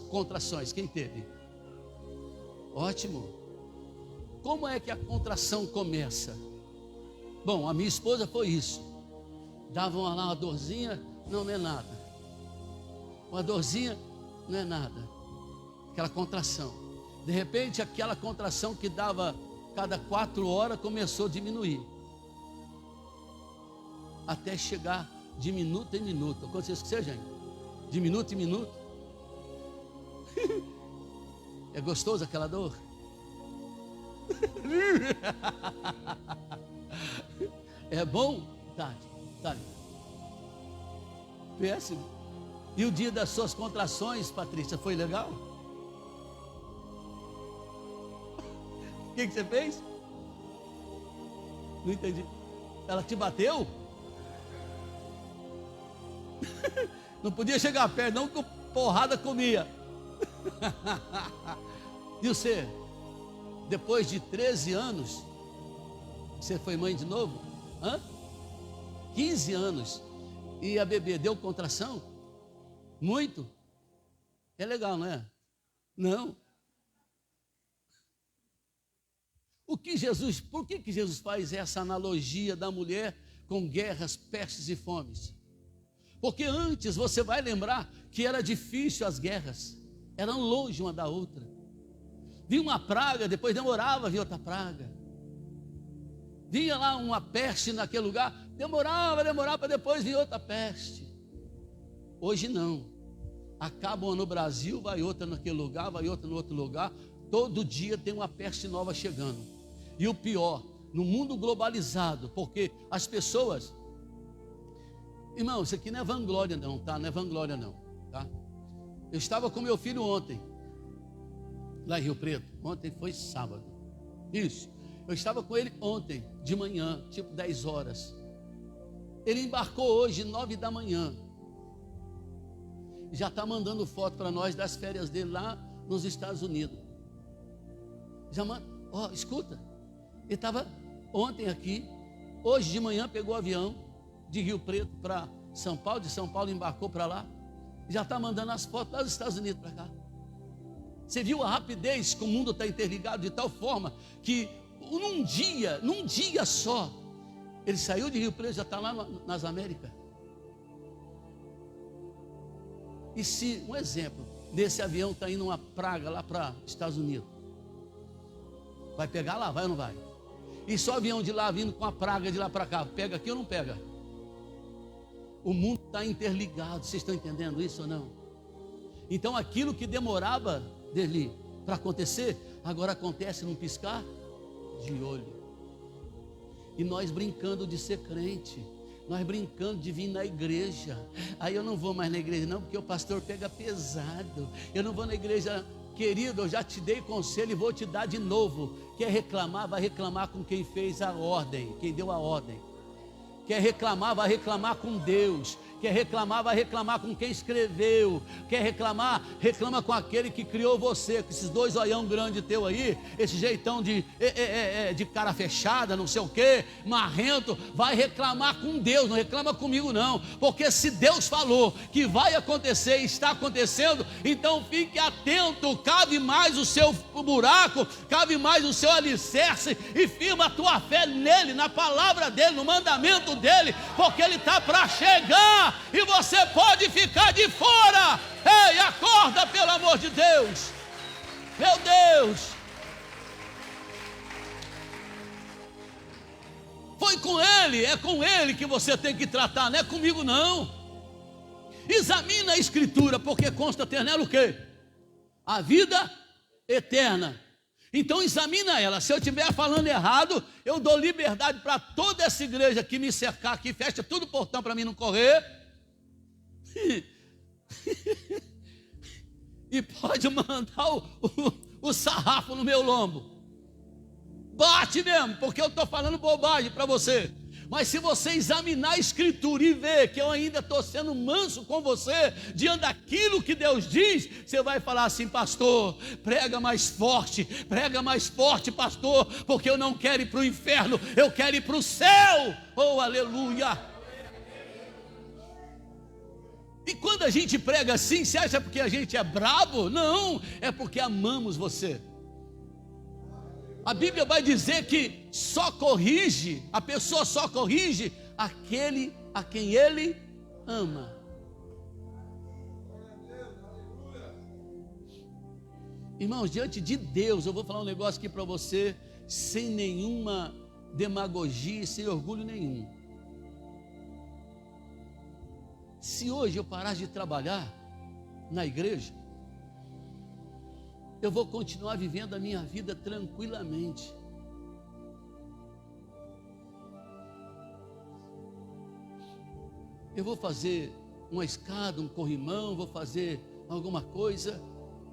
contrações. Quem teve? Ótimo. Como é que a contração começa? Bom, a minha esposa foi isso. Davam lá uma dorzinha, não é nada. Uma dorzinha, não é nada. Aquela contração. De repente, aquela contração que dava cada 4 horas começou a diminuir. Até chegar de minuto em minuto. Aconteceu isso com você, gente? De minuto em minuto. É gostoso aquela dor? É bom? Tá. Péssimo. E o dia das suas contrações, Patrícia, foi legal? O que você fez? Não entendi. Ela te bateu? Não podia chegar perto, não, que porrada comia. E você, depois de 13 anos, você foi mãe de novo? 15 anos. E a bebê deu contração? Muito? É legal, não é? Não. Por que Jesus faz essa analogia da mulher com guerras, pestes e fomes? Porque antes você vai lembrar que era difícil as guerras, eram longe uma da outra. Vinha uma praga, depois demorava a vir outra praga. Vinha lá uma peste naquele lugar, demorava para depois vir outra peste. Hoje não. Acaba uma no Brasil, vai outra naquele lugar, vai outra no outro lugar. Todo dia tem uma peste nova chegando. E o pior, no mundo globalizado, porque as pessoas... Irmão, isso aqui não é vanglória não, tá? Não é vanglória não, tá? Eu estava com meu filho ontem, lá em Rio Preto. Ontem foi sábado. Isso. Eu estava com ele ontem, de manhã, tipo 10 horas. Ele embarcou hoje, 9 da manhã. Já está mandando foto para nós das férias dele lá nos Estados Unidos. Já manda, escuta. Ele estava ontem aqui, hoje de manhã pegou o avião de Rio Preto para São Paulo, de São Paulo embarcou para lá. Já está mandando as fotos lá dos Estados Unidos para cá. Você viu a rapidez que o mundo está interligado de tal forma que num dia só, ele saiu de Rio Preto, já está lá nas Américas. E se, um exemplo, desse avião está indo uma praga lá para Estados Unidos, vai pegar lá, vai ou não vai? E só o avião de lá vindo com a praga de lá para cá, pega aqui ou não pega? O mundo está interligado, vocês estão entendendo isso ou não? Então aquilo que demorava dele para acontecer, agora acontece num piscar de olho. E nós brincando de ser crente, nós brincando de vir na igreja. Aí eu não vou mais na igreja não, porque o pastor pega pesado. Eu não vou na igreja. Querido, eu já te dei conselho e vou te dar de novo. Quer reclamar, vai reclamar com quem fez a ordem, quem deu a ordem. Quer reclamar, vai reclamar com Deus. Quer reclamar, vai reclamar com quem escreveu. Quer reclamar, reclama com aquele que criou você. Com esses dois olhão grande teu aí, esse jeitão de cara fechada, não sei o que, marrento, vai reclamar com Deus, não reclama comigo não. Porque se Deus falou que vai acontecer e está acontecendo, então fique atento, cave mais o seu buraco, cave mais o seu alicerce e firma a tua fé nele, na palavra dele, no mandamento dele, porque ele está para chegar e você pode ficar de fora. Ei, acorda, pelo amor de Deus. Meu Deus, foi com ele, é com ele que você tem que tratar, não é comigo não. Examina a escritura, porque consta ter nela o quê? A vida eterna. Então examina ela. Se eu estiver falando errado, eu dou liberdade para toda essa igreja que me cercar aqui, fecha tudo o portão para mim não correr. E pode mandar o sarrafo no meu lombo. Bate mesmo, porque eu estou falando bobagem para você. Mas se você examinar a escritura e ver que eu ainda estou sendo manso com você, diante daquilo que Deus diz, você vai falar assim: pastor, prega mais forte, pastor, porque eu não quero ir para o inferno, eu quero ir para o céu. Oh, aleluia. E quando a gente prega assim, você acha porque a gente é bravo? Não, é porque amamos você. A Bíblia vai dizer que a pessoa só corrige aquele a quem ele ama. Irmãos, diante de Deus, eu vou falar um negócio aqui para você, sem nenhuma demagogia e sem orgulho nenhum. Se hoje eu parar de trabalhar na igreja, eu vou continuar vivendo a minha vida tranquilamente. Eu vou fazer uma escada, um corrimão, vou fazer alguma coisa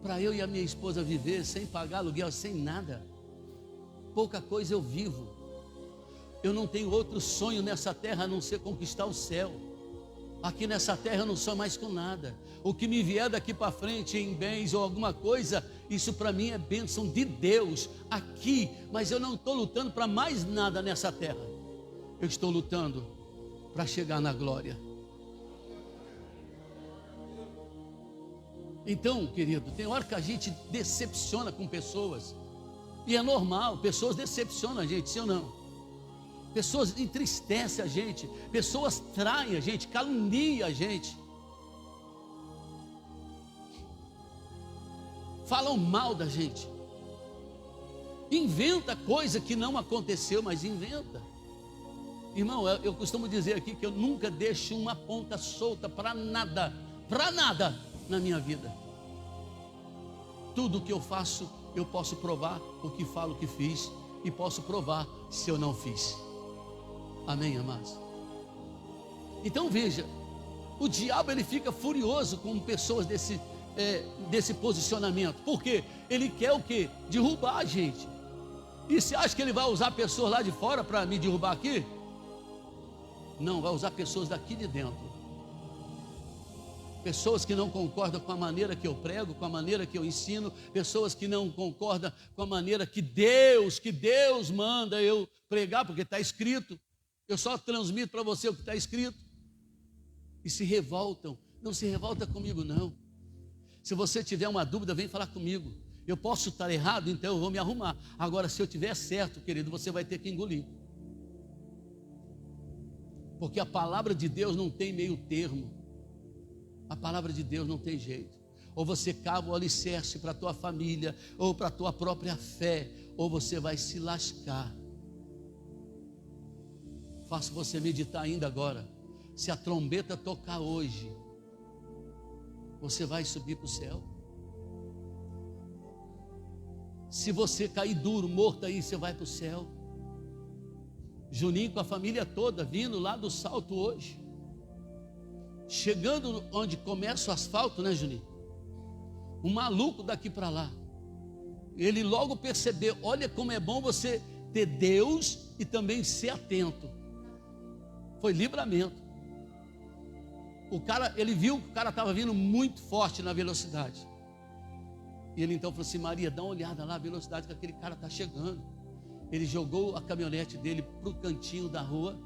para eu e a minha esposa viver sem pagar aluguel, sem nada. Pouca coisa eu vivo. Eu não tenho outro sonho nessa terra a não ser conquistar o céu. Aqui nessa terra eu não sou mais com nada. O que me vier daqui para frente em bens ou alguma coisa, isso para mim é bênção de Deus aqui. Mas eu não estou lutando para mais nada nessa terra. Eu estou lutando para chegar na glória. Então, querido, tem hora que a gente decepciona com pessoas. E é normal, pessoas decepcionam a gente, sim ou não? Pessoas entristecem a gente, pessoas traem a gente, caluniam a gente, falam mal da gente, inventa coisa que não aconteceu, mas inventa. Irmão, eu costumo dizer aqui que eu nunca deixo uma ponta solta para nada na minha vida. Tudo que eu faço, eu posso provar o que falo que fiz, e posso provar se eu não fiz. Amém, amados? Então veja, o diabo ele fica furioso com pessoas desse posicionamento. Por quê? Ele quer o quê? Derrubar a gente. E você acha que ele vai usar pessoas lá de fora para me derrubar aqui? Não, vai usar pessoas daqui de dentro. Pessoas que não concordam com a maneira que eu prego, com a maneira que eu ensino, pessoas que não concordam com a maneira que Deus manda eu pregar, porque está escrito. Eu só transmito para você o que está escrito. E se revoltam. Não se revolta comigo não. Se você tiver uma dúvida, vem falar comigo. Eu posso estar errado, então eu vou me arrumar. Agora, se eu tiver certo, querido, você vai ter que engolir. Porque a palavra de Deus não tem meio termo. A palavra de Deus não tem jeito. Ou você cava o alicerce para a tua família, ou para a tua própria fé, ou você vai se lascar. Faço você meditar ainda agora. Se a trombeta tocar hoje, você vai subir para o céu. Se você cair duro, morto aí, você vai para o céu. Juninho com a família toda, vindo lá do Salto hoje. Chegando onde começa o asfalto, né, Juninho? Um maluco daqui para lá. Ele logo percebeu, olha como é bom você ter Deus e também ser atento. Foi livramento. Ele viu que o cara estava vindo muito forte na velocidade. E ele então falou assim: Maria, dá uma olhada lá, a velocidade que aquele cara está chegando. Ele jogou a caminhonete dele para o cantinho da rua.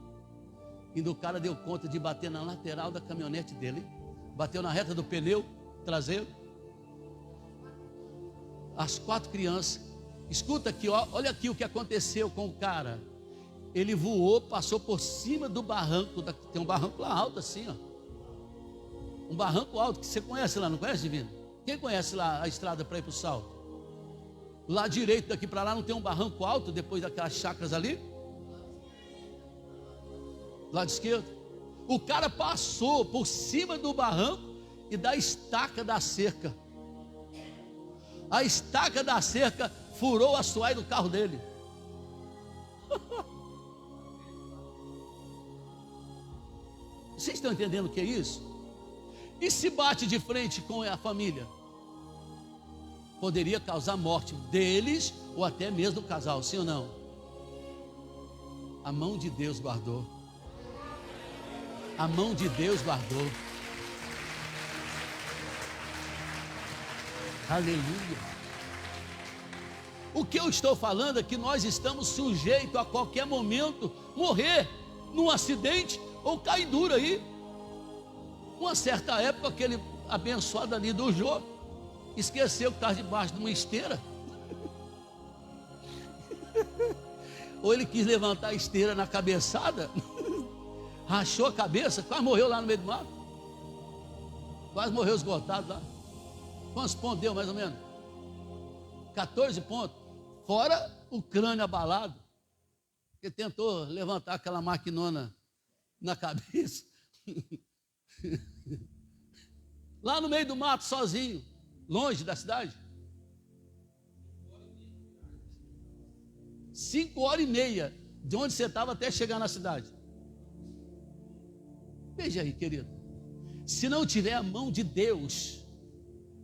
E o cara deu conta de bater na lateral da caminhonete dele. Bateu na reta do pneu traseiro. As 4 crianças. Escuta aqui, ó, olha aqui o que aconteceu com o cara. Ele voou, passou por cima do barranco. Tem um barranco lá alto assim, ó. Um barranco alto que você conhece lá, não conhece, Divino? Quem conhece lá a estrada para ir para o Salto? Lá direito daqui para lá não tem um barranco alto depois daquelas chácaras ali? Lado esquerdo. O cara passou por cima do barranco e da estaca da cerca. A estaca da cerca furou o assoalho do carro dele. Vocês estão entendendo o que é isso? E se bate de frente com a família? Poderia causar morte deles ou até mesmo do casal, sim ou não? A mão de Deus guardou. A mão de Deus guardou. Aleluia. O que eu estou falando é que nós estamos sujeitos a qualquer momento morrer num acidente ou cair duro aí. Uma certa época, aquele abençoado ali do Jô esqueceu que estava debaixo de uma esteira. Ou ele quis levantar a esteira na cabeçada, rachou a cabeça, quase morreu lá no meio do mato. Quase morreu esgotado lá. Quantos pontos deu mais ou menos? 14 pontos. Fora o crânio abalado. Ele tentou levantar aquela maquinona na cabeça. Lá no meio do mato, sozinho, longe da cidade. 5h30 de onde você estava até chegar na cidade. Veja aí, querido. Se não tiver a mão de Deus,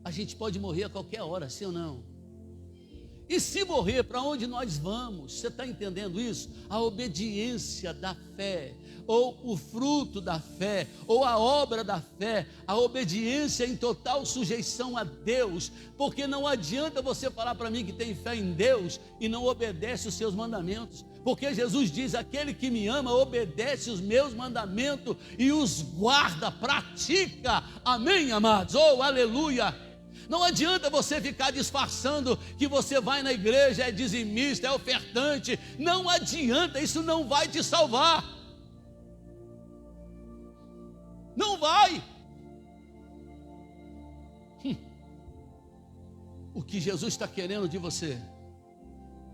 a gente pode morrer a qualquer hora, sim ou não? E se morrer, para onde nós vamos? Você está entendendo isso? A obediência da fé, ou o fruto da fé, ou a obra da fé, a obediência em total sujeição a Deus, porque não adianta você falar para mim que tem fé em Deus e não obedece os seus mandamentos, porque Jesus diz: aquele que me ama obedece os meus mandamentos e os guarda, pratica. Amém, amados? Oh, aleluia! Não adianta você ficar disfarçando que você vai na igreja, é dizimista, é ofertante. Não adianta, isso não vai te salvar. Não vai. O que Jesus está querendo de você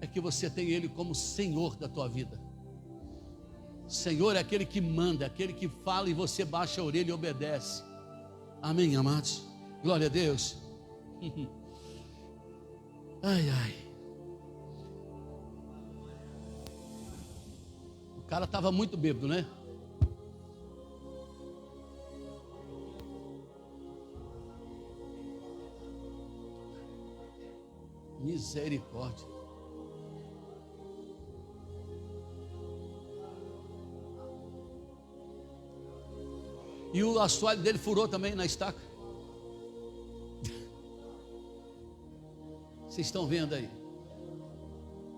é que você tenha Ele como Senhor da tua vida. Senhor é aquele que manda, aquele que fala e você baixa a orelha e obedece. Amém, amados? Glória a Deus. Ai, ai. O cara estava muito bêbado, né? Misericórdia. E o assoalho dele furou também na estaca. Vocês estão vendo aí?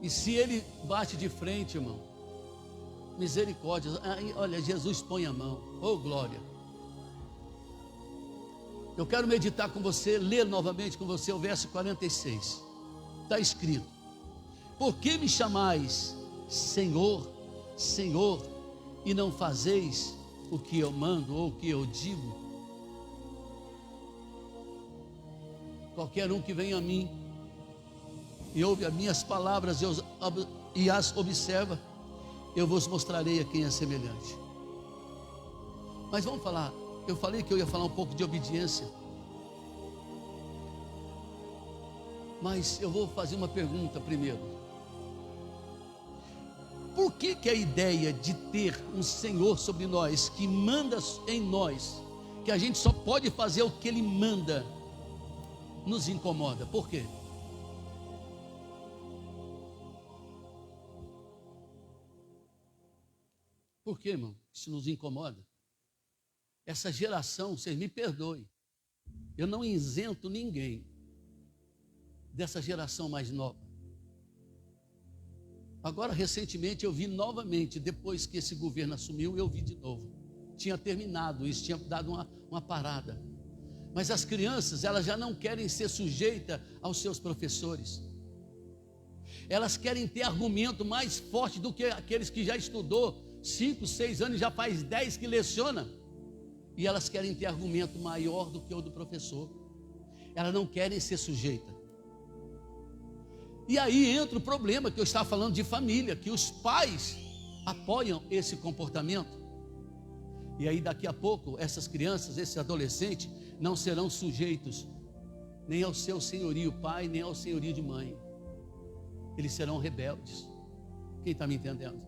E se ele bate de frente, irmão, misericórdia, aí, olha, Jesus põe a mão, oh glória. Eu quero meditar com você, ler novamente com você o verso 46. Está escrito: por que me chamais Senhor, Senhor, e não fazeis o que eu mando ou o que eu digo? Qualquer um que venha a mim e ouve as minhas palavras e as observa, eu vos mostrarei a quem é semelhante. Mas vamos falar, eu falei que eu ia falar um pouco de obediência, mas eu vou fazer uma pergunta primeiro. Por que a ideia de ter um Senhor sobre nós, que manda em nós, que a gente só pode fazer o que Ele manda, nos incomoda? Por quê? Por quê, irmão? Isso nos incomoda. essa geração, vocês me perdoem, eu não isento ninguém dessa geração mais nova. Agora, recentemente, eu vi novamente, depois que esse governo assumiu, eu vi de novo. Tinha terminado isso, tinha dado uma parada. Mas as crianças, elas já não querem ser sujeitas aos seus professores. Elas querem ter argumento mais forte do que aqueles que já estudou 5, 6 anos, já faz 10 que leciona. E elas querem ter argumento maior do que o do professor. Elas não querem ser sujeitas. E aí entra o problema que eu estava falando de família, que os pais apoiam esse comportamento. E aí daqui a pouco, essas crianças, esses adolescentes, não serão sujeitos nem ao seu senhorio pai, nem ao senhorio de mãe. Eles serão rebeldes. Quem está me entendendo?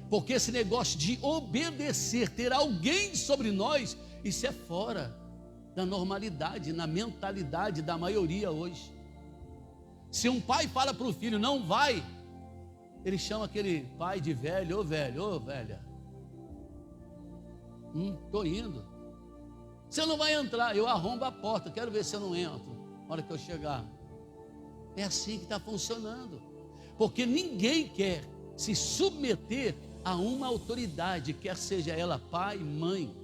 Porque esse negócio de obedecer, ter alguém sobre nós, isso é fora da normalidade, na mentalidade da maioria hoje. Se um pai fala para o filho, não vai, ele chama aquele pai de velho, ô velho, ô velha. Estou indo. Você não vai entrar, eu arrombo a porta, quero ver se eu não entro, na hora que eu chegar. É assim que está funcionando. Porque ninguém quer se submeter a uma autoridade, quer seja ela pai, mãe,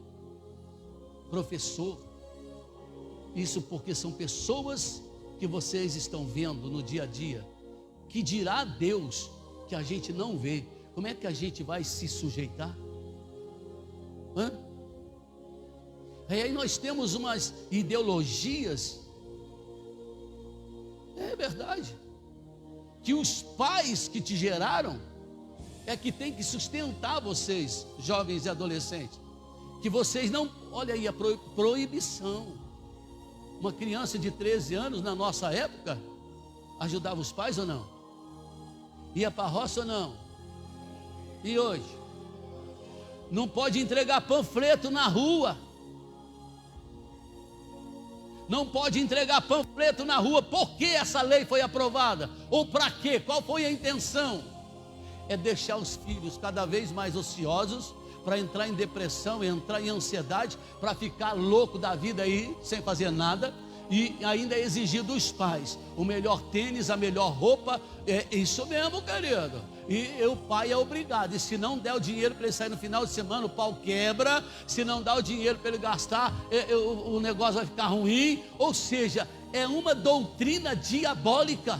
professor. Isso porque são pessoas que vocês estão vendo no dia a dia, que dirá Deus que a gente não vê. Como é que a gente vai se sujeitar? E aí nós temos umas ideologias, é verdade, que os pais que te geraram é que tem que sustentar vocês, jovens e adolescentes, que vocês não, olha aí a proibição. Uma criança de 13 anos na nossa época ajudava os pais ou não? Ia para a roça ou não? E hoje? Não pode entregar panfleto na rua. Não pode entregar panfleto na rua. Por que essa lei foi aprovada? Ou para quê? Qual foi a intenção? É deixar os filhos cada vez mais ociosos, para entrar em depressão, entrar em ansiedade, para ficar louco da vida aí, sem fazer nada, e ainda exigir dos pais o melhor tênis, a melhor roupa, é isso mesmo, querido. E o pai é obrigado, e se não der o dinheiro para ele sair no final de semana, o pau quebra. Se não dá o dinheiro para ele gastar, o negócio vai ficar ruim. Ou seja, é uma doutrina diabólica.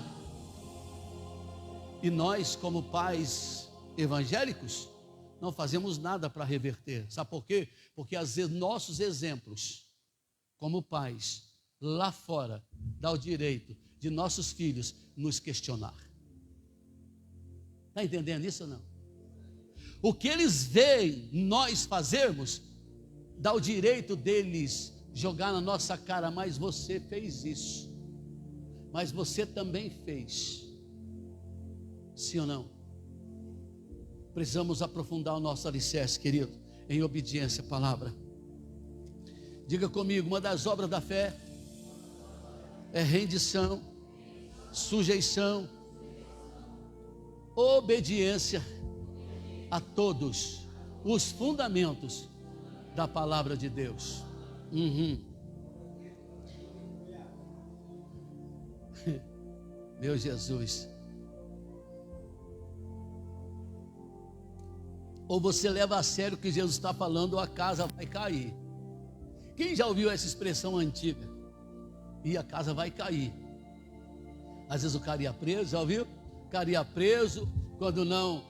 E nós, como pais evangélicos, não fazemos nada para reverter. Sabe por quê? Porque às vezes nossos exemplos, como pais, lá fora, dá o direito de nossos filhos nos questionar. Está entendendo isso ou não? O que eles veem nós fazermos, dá o direito deles jogar na nossa cara, mas você fez isso, mas você também fez. Sim ou não? Precisamos aprofundar o nosso alicerce, querido, em obediência à palavra. Diga comigo, uma das obras da fé é rendição, sujeição, obediência a todos os fundamentos da palavra de Deus. Meu Jesus. Ou você leva a sério o que Jesus está falando, ou a casa vai cair. Quem já ouviu essa expressão antiga? E a casa vai cair. Às vezes o cara ia preso, já ouviu? O cara ia preso, quando não,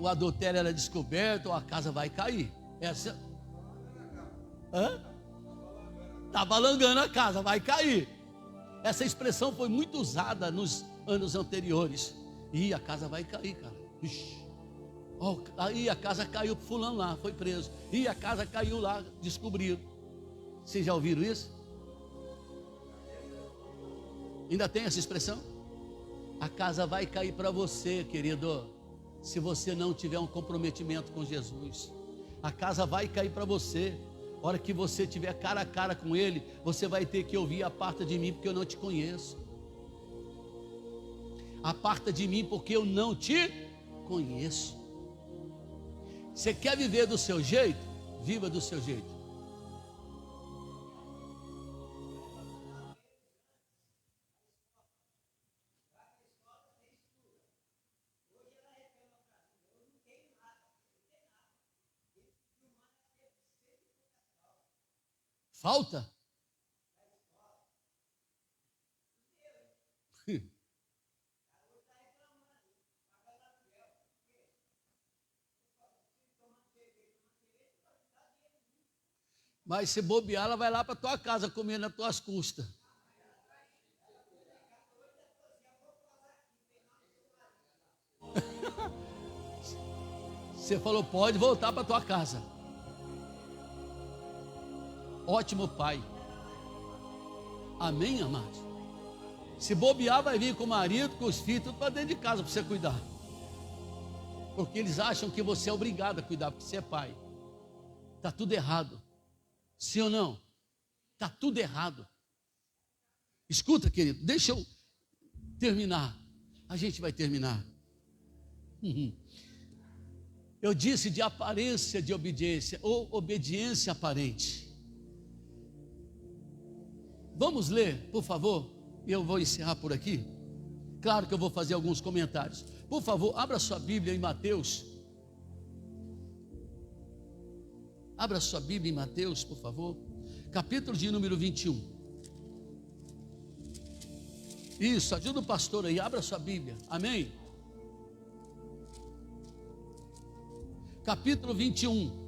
o adultério era descoberto, ou a casa vai cair. Essa... Está balangando a casa, vai cair. Essa expressão foi muito usada nos anos anteriores. E a casa vai cair, cara. Ixi. Aí a casa caiu para fulano lá, foi preso. E a casa caiu lá, descobriram. Vocês já ouviram isso? Ainda tem essa expressão? A casa vai cair para você, querido, se você não tiver um comprometimento com Jesus. A casa vai cair para você. A hora que você tiver cara a cara com Ele, você vai ter que ouvir: aparta de mim, porque eu não te conheço. Aparta de mim, porque eu não te conheço. Você quer viver do seu jeito? Viva do seu jeito. Falta? Mas se bobear, ela vai lá para tua casa comer nas tuas custas. Você falou, pode voltar para tua casa. Ótimo pai. Amém, amados? Se bobear, vai vir com o marido, com os filhos, tudo para dentro de casa para você cuidar. Porque eles acham que você é obrigado a cuidar, porque você é pai. Está tudo errado. Sim ou não? Está tudo errado. Escuta, querido, deixa eu terminar. A gente vai terminar. Eu disse de aparência de obediência, ou obediência aparente. Vamos ler, por favor, e eu vou encerrar por aqui. Claro que eu vou fazer alguns comentários. Por favor, abra sua Bíblia em Mateus. Abra sua Bíblia em Mateus, por favor. Capítulo de número 21. Isso, ajuda o pastor aí, abra sua Bíblia. Amém? Capítulo 21.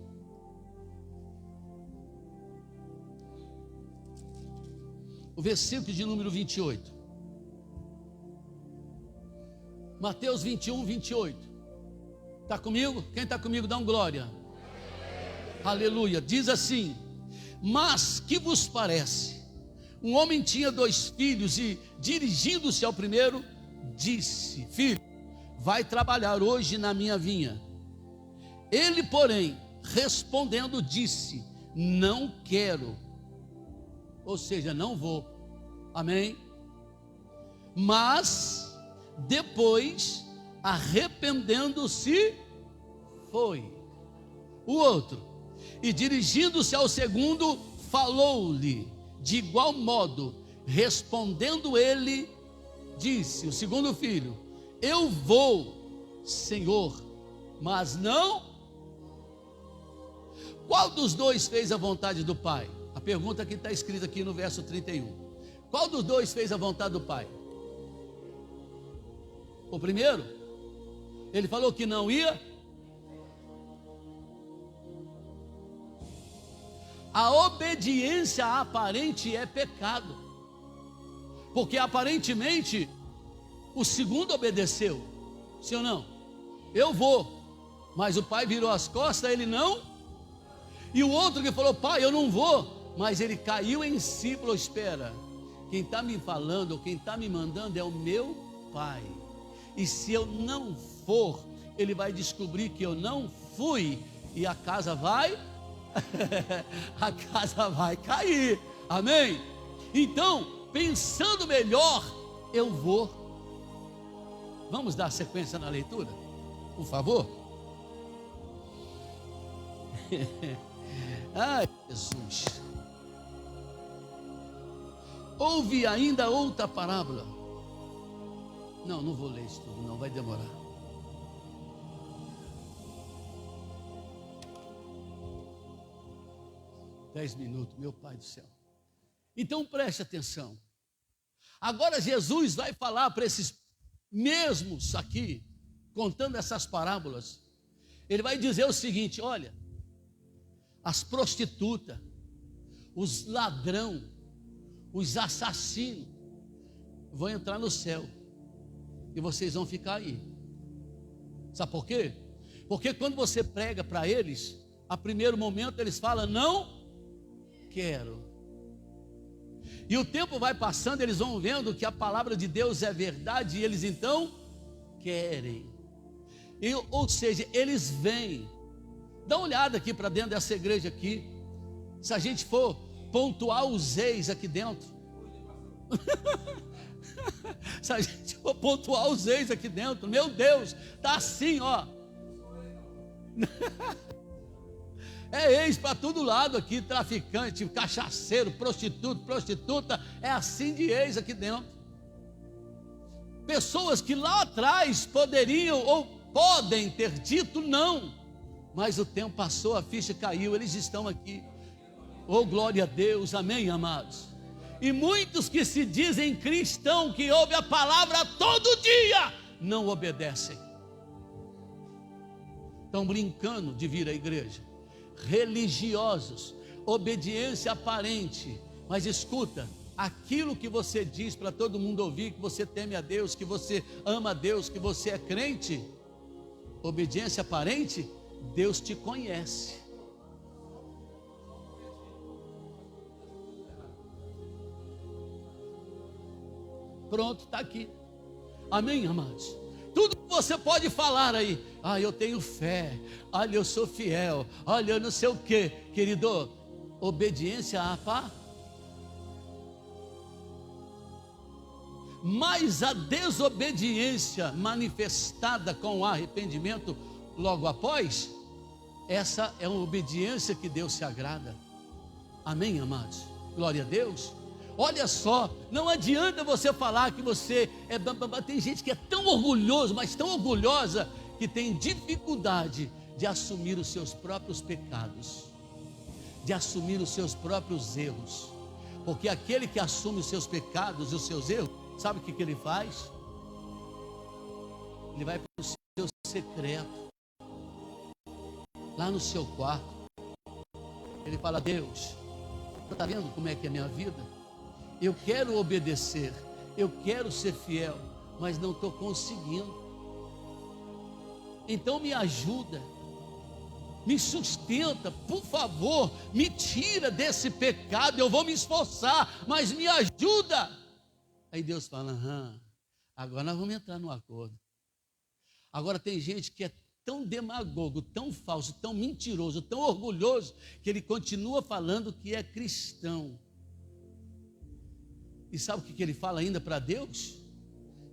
O versículo de número 28. Mateus 21, 28. Está comigo? Quem está comigo, dá um glória. Aleluia. Diz assim: mas que vos parece? Um homem tinha 2 filhos e, dirigindo-se ao primeiro, disse: filho, vai trabalhar hoje na minha vinha. Ele, porém, respondendo, disse: não quero. Ou seja, não vou. Amém? Mas depois, arrependendo-se, foi. O outro, e dirigindo-se ao segundo, falou-lhe de igual modo. Respondendo ele, disse o segundo filho: eu vou, Senhor, mas não. Qual dos 2 fez a vontade do Pai? A pergunta que está escrita aqui no verso 31. Qual dos 2 fez a vontade do Pai? O primeiro? Ele falou que não ia. A obediência aparente é pecado, porque aparentemente o segundo obedeceu. Sim ou não? Eu vou, mas o pai virou as costas, ele não. E o outro que falou: pai, eu não vou, mas ele caiu em si e falou: espera, quem está me falando, ou quem está me mandando é o meu pai, e se eu não for, ele vai descobrir que eu não fui, e a casa vai a casa vai cair. Amém? Então, pensando melhor, eu vou. Vamos dar sequência na leitura, por favor. Ai, Jesus. Houve ainda outra parábola. Não vou ler isso tudo, não, vai demorar. Dez minutos, meu Pai do céu. Então preste atenção. Agora Jesus vai falar para esses mesmos aqui, contando essas parábolas. Ele vai dizer o seguinte: olha, as prostitutas, os ladrão, os assassinos vão entrar no céu e vocês vão ficar aí. Sabe por quê? Porque quando você prega para eles, a primeiro momento eles falam: não quero. E o tempo vai passando, eles vão vendo que a palavra de Deus é verdade, e eles então querem. Ou seja, eles vêm. Dá uma olhada aqui para dentro dessa igreja aqui. Se a gente for pontuar os ex aqui dentro, se a gente for pontuar os ex aqui dentro, meu Deus, tá assim, ó. É ex para todo lado aqui, traficante, cachaceiro, prostituta, é assim de ex aqui dentro. Pessoas que lá atrás poderiam ou podem ter dito não, mas o tempo passou, a ficha caiu, eles estão aqui. Oh, glória a Deus, amém, amados. E muitos que se dizem cristão, que ouvem a palavra todo dia, não obedecem. Estão brincando de vir à igreja. Religiosos, obediência aparente. Mas escuta, aquilo que você diz para todo mundo ouvir, que você teme a Deus, que você ama a Deus, que você é crente, obediência aparente, Deus te conhece. Pronto, está aqui. Amém, amados? Tudo que você pode falar aí, eu tenho fé, olha, eu sou fiel, olha, eu não sei o que, querido, obediência à pá. Mas a desobediência manifestada com o arrependimento logo após, essa é uma obediência que Deus se agrada. Amém, amados? Glória a Deus. Olha só, não adianta você falar que você é... Tem gente que é tão orgulhoso, mas tão orgulhosa, que tem dificuldade de assumir os seus próprios pecados, de assumir os seus próprios erros. Porque aquele que assume os seus pecados e os seus erros, sabe o que ele faz? Ele vai para o seu secreto, lá no seu quarto. Ele fala: Deus, você está vendo como é que é a minha vida? Eu quero obedecer, eu quero ser fiel, mas não estou conseguindo. Então me ajuda, me sustenta, por favor, me tira desse pecado. Eu vou me esforçar, mas me ajuda. Aí Deus fala: agora nós vamos entrar no acordo. Agora tem gente que é tão demagogo, tão falso, tão mentiroso, tão orgulhoso, que ele continua falando que é cristão. E sabe o que ele fala ainda para Deus?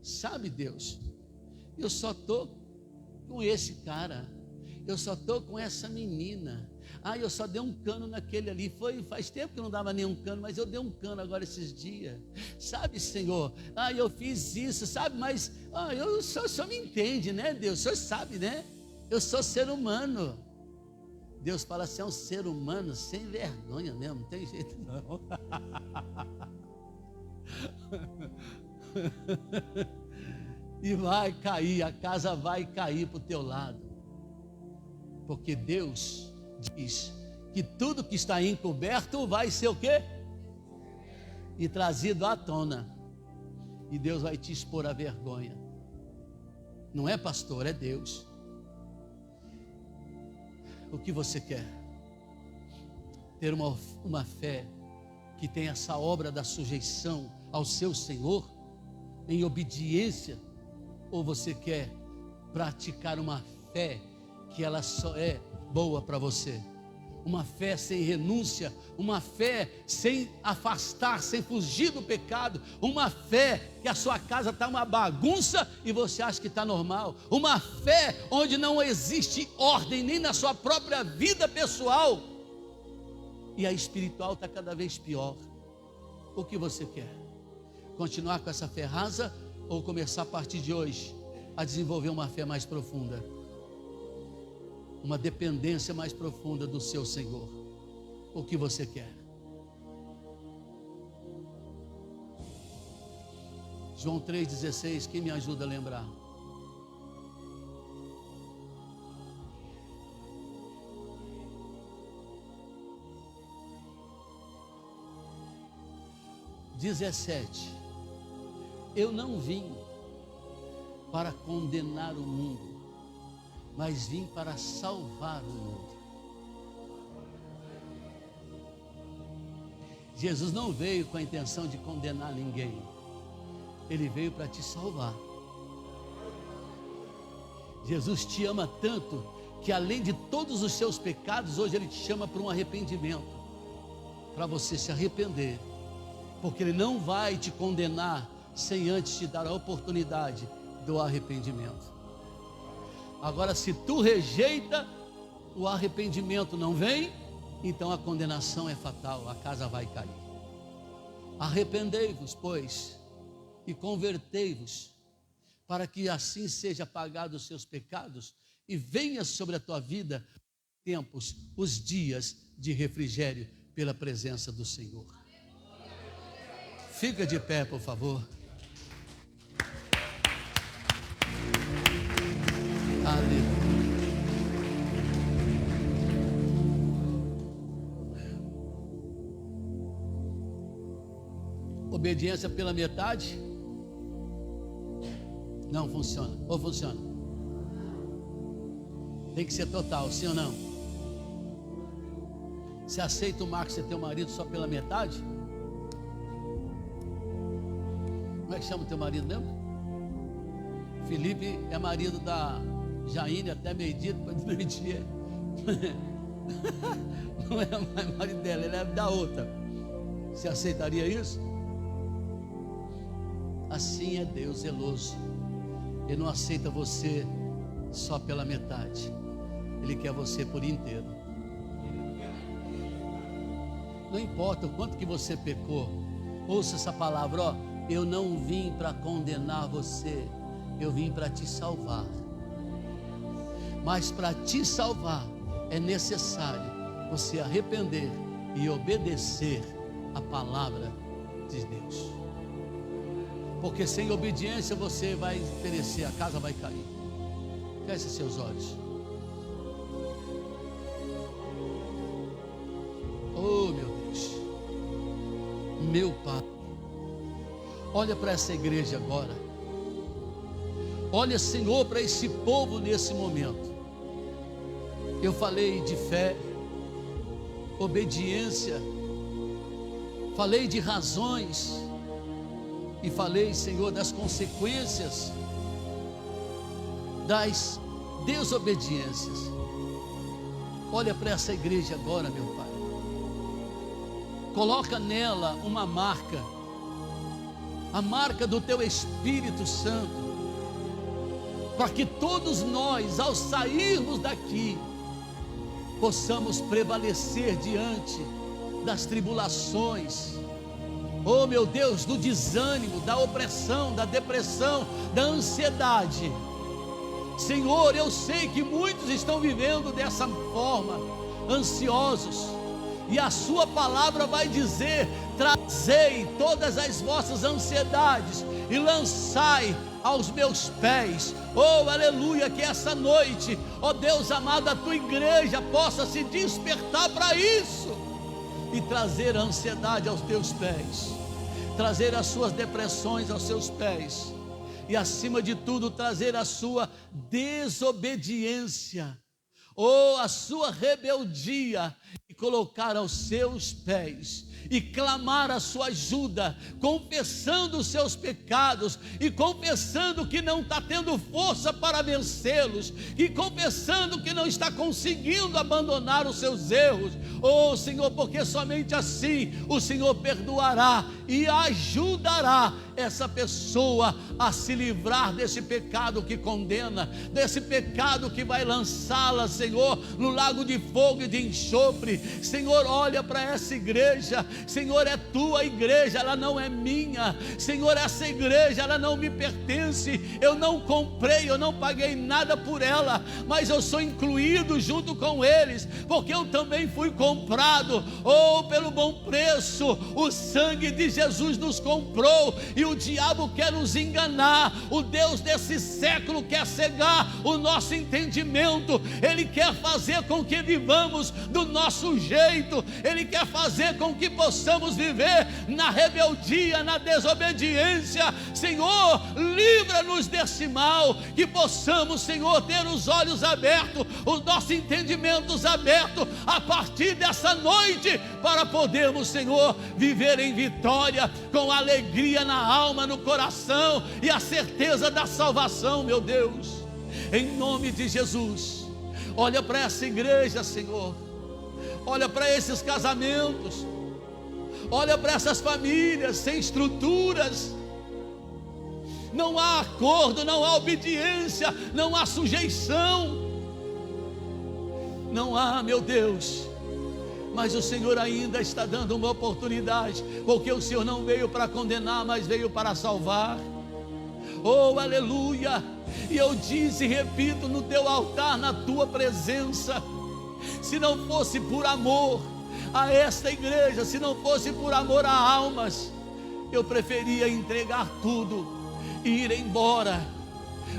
Sabe, Deus, eu só estou com esse cara, eu só estou com essa menina. Eu só dei um cano naquele ali. Faz tempo que eu não dava nenhum cano, mas eu dei um cano agora esses dias. Sabe, Senhor? Eu fiz isso, sabe? Mas o Senhor me entende, né, Deus? O Senhor sabe, né? Eu sou ser humano. Deus fala assim: é um ser humano sem vergonha mesmo, não tem jeito não. E vai cair, a casa vai cair para o teu lado, porque Deus diz que tudo que está encoberto vai ser o quê? E trazido à tona, e Deus vai te expor à vergonha. Não é pastor, é Deus. O que você quer? Ter uma fé que tem essa obra da sujeição ao seu Senhor, em obediência, ou você quer praticar uma fé que ela só é boa para você? Uma fé sem renúncia, uma fé sem afastar, sem fugir do pecado, uma fé que a sua casa está uma bagunça e você acha que está normal, uma fé onde não existe ordem nem na sua própria vida pessoal, e a espiritual está cada vez pior. O que você quer? Continuar com essa fé rasa ou começar a partir de hoje a desenvolver uma fé mais profunda? Uma dependência mais profunda do seu Senhor? O que você quer? João 3,16, quem me ajuda a lembrar? Eu não vim para condenar o mundo, mas vim para salvar o mundo. Jesus não veio com a intenção de condenar ninguém, Ele veio para te salvar. Jesus te ama tanto que, além de todos os seus pecados, hoje Ele te chama para um arrependimento, para você se arrepender, porque Ele não vai te condenar sem antes te dar a oportunidade do arrependimento. Agora, se tu rejeita, o arrependimento não vem, então a condenação é fatal, a casa vai cair. Arrependei-vos, pois, e convertei-vos, para que assim seja apagados os seus pecados e venha sobre a tua vida tempos, os dias de refrigério pela presença do Senhor. Fica de pé, por favor. Aleluia. Obediência pela metade não funciona. Ou funciona? Tem que ser total, sim ou não? Você aceita o Marcos ser teu marido só pela metade? Como é que chama o teu marido mesmo? Felipe é marido da Jaine até meio-dia, depois do meio-dia. Não é mais marido dela, ele é da outra. Você aceitaria isso? Assim é Deus zeloso. Ele não aceita você só pela metade. Ele quer você por inteiro. Não importa o quanto que você pecou. Ouça essa palavra, ó. Eu não vim para condenar você, eu vim para te salvar. Mas para te salvar é necessário você arrepender e obedecer a palavra de Deus. Porque sem obediência você vai perecer, a casa vai cair. Feche seus olhos. Oh, meu Deus, meu Pai, olha para essa igreja agora. Olha, Senhor, para esse povo nesse momento. Eu falei de fé, obediência, falei de razões e falei, Senhor, das consequências das desobediências. Olha para essa igreja agora, meu Pai. Coloca nela uma marca, a marca do Teu Espírito Santo, para que todos nós, ao sairmos daqui, possamos prevalecer diante das tribulações, oh meu Deus, do desânimo, da opressão, da depressão, da ansiedade. Senhor, eu sei que muitos estão vivendo dessa forma, ansiosos, e a sua palavra vai dizer: trazei todas as vossas ansiedades e lançai aos meus pés. Oh, aleluia, que essa noite, ó Deus amado, a tua igreja possa se despertar para isso e trazer a ansiedade aos teus pés, trazer as suas depressões aos seus pés e, acima de tudo, trazer a sua desobediência, ou a sua rebeldia, e colocar aos seus pés e clamar a sua ajuda, confessando os seus pecados e confessando que não está tendo força para vencê-los, e confessando que não está conseguindo abandonar os seus erros. Oh Senhor, porque somente assim o Senhor perdoará e ajudará essa pessoa a se livrar desse pecado que condena, desse pecado que vai lançá-la, Senhor, no lago de fogo e de enxofre. Senhor, olha para essa igreja. Senhor, é tua igreja, ela não é minha. Senhor, essa igreja, ela não me pertence. Eu não comprei, eu não paguei nada por ela, mas eu sou incluído junto com eles, porque eu também fui comprado, oh, pelo bom preço. O sangue de Jesus nos comprou, e o diabo quer nos enganar. O Deus desse século quer cegar o nosso entendimento. Ele quer fazer com que vivamos do nosso jeito. Ele quer fazer com que possamos viver na rebeldia, na desobediência. Senhor, livra-nos desse mal, que possamos, Senhor, ter os olhos abertos, os nossos entendimentos abertos a partir dessa noite, para podermos, Senhor, viver em vitória, com alegria na alma, no coração, e a certeza da salvação, meu Deus, em nome de Jesus. Olha para essa igreja, Senhor, olha para esses casamentos, olha para essas famílias sem estruturas. Não há acordo, não há obediência, não há sujeição, não há, meu Deus. Mas o Senhor ainda está dando uma oportunidade, porque o Senhor não veio para condenar, mas veio para salvar. Oh, aleluia! E eu disse e repito no teu altar, na tua presença, se não fosse por amor a esta igreja, se não fosse por amor a almas, eu preferia entregar tudo e ir embora.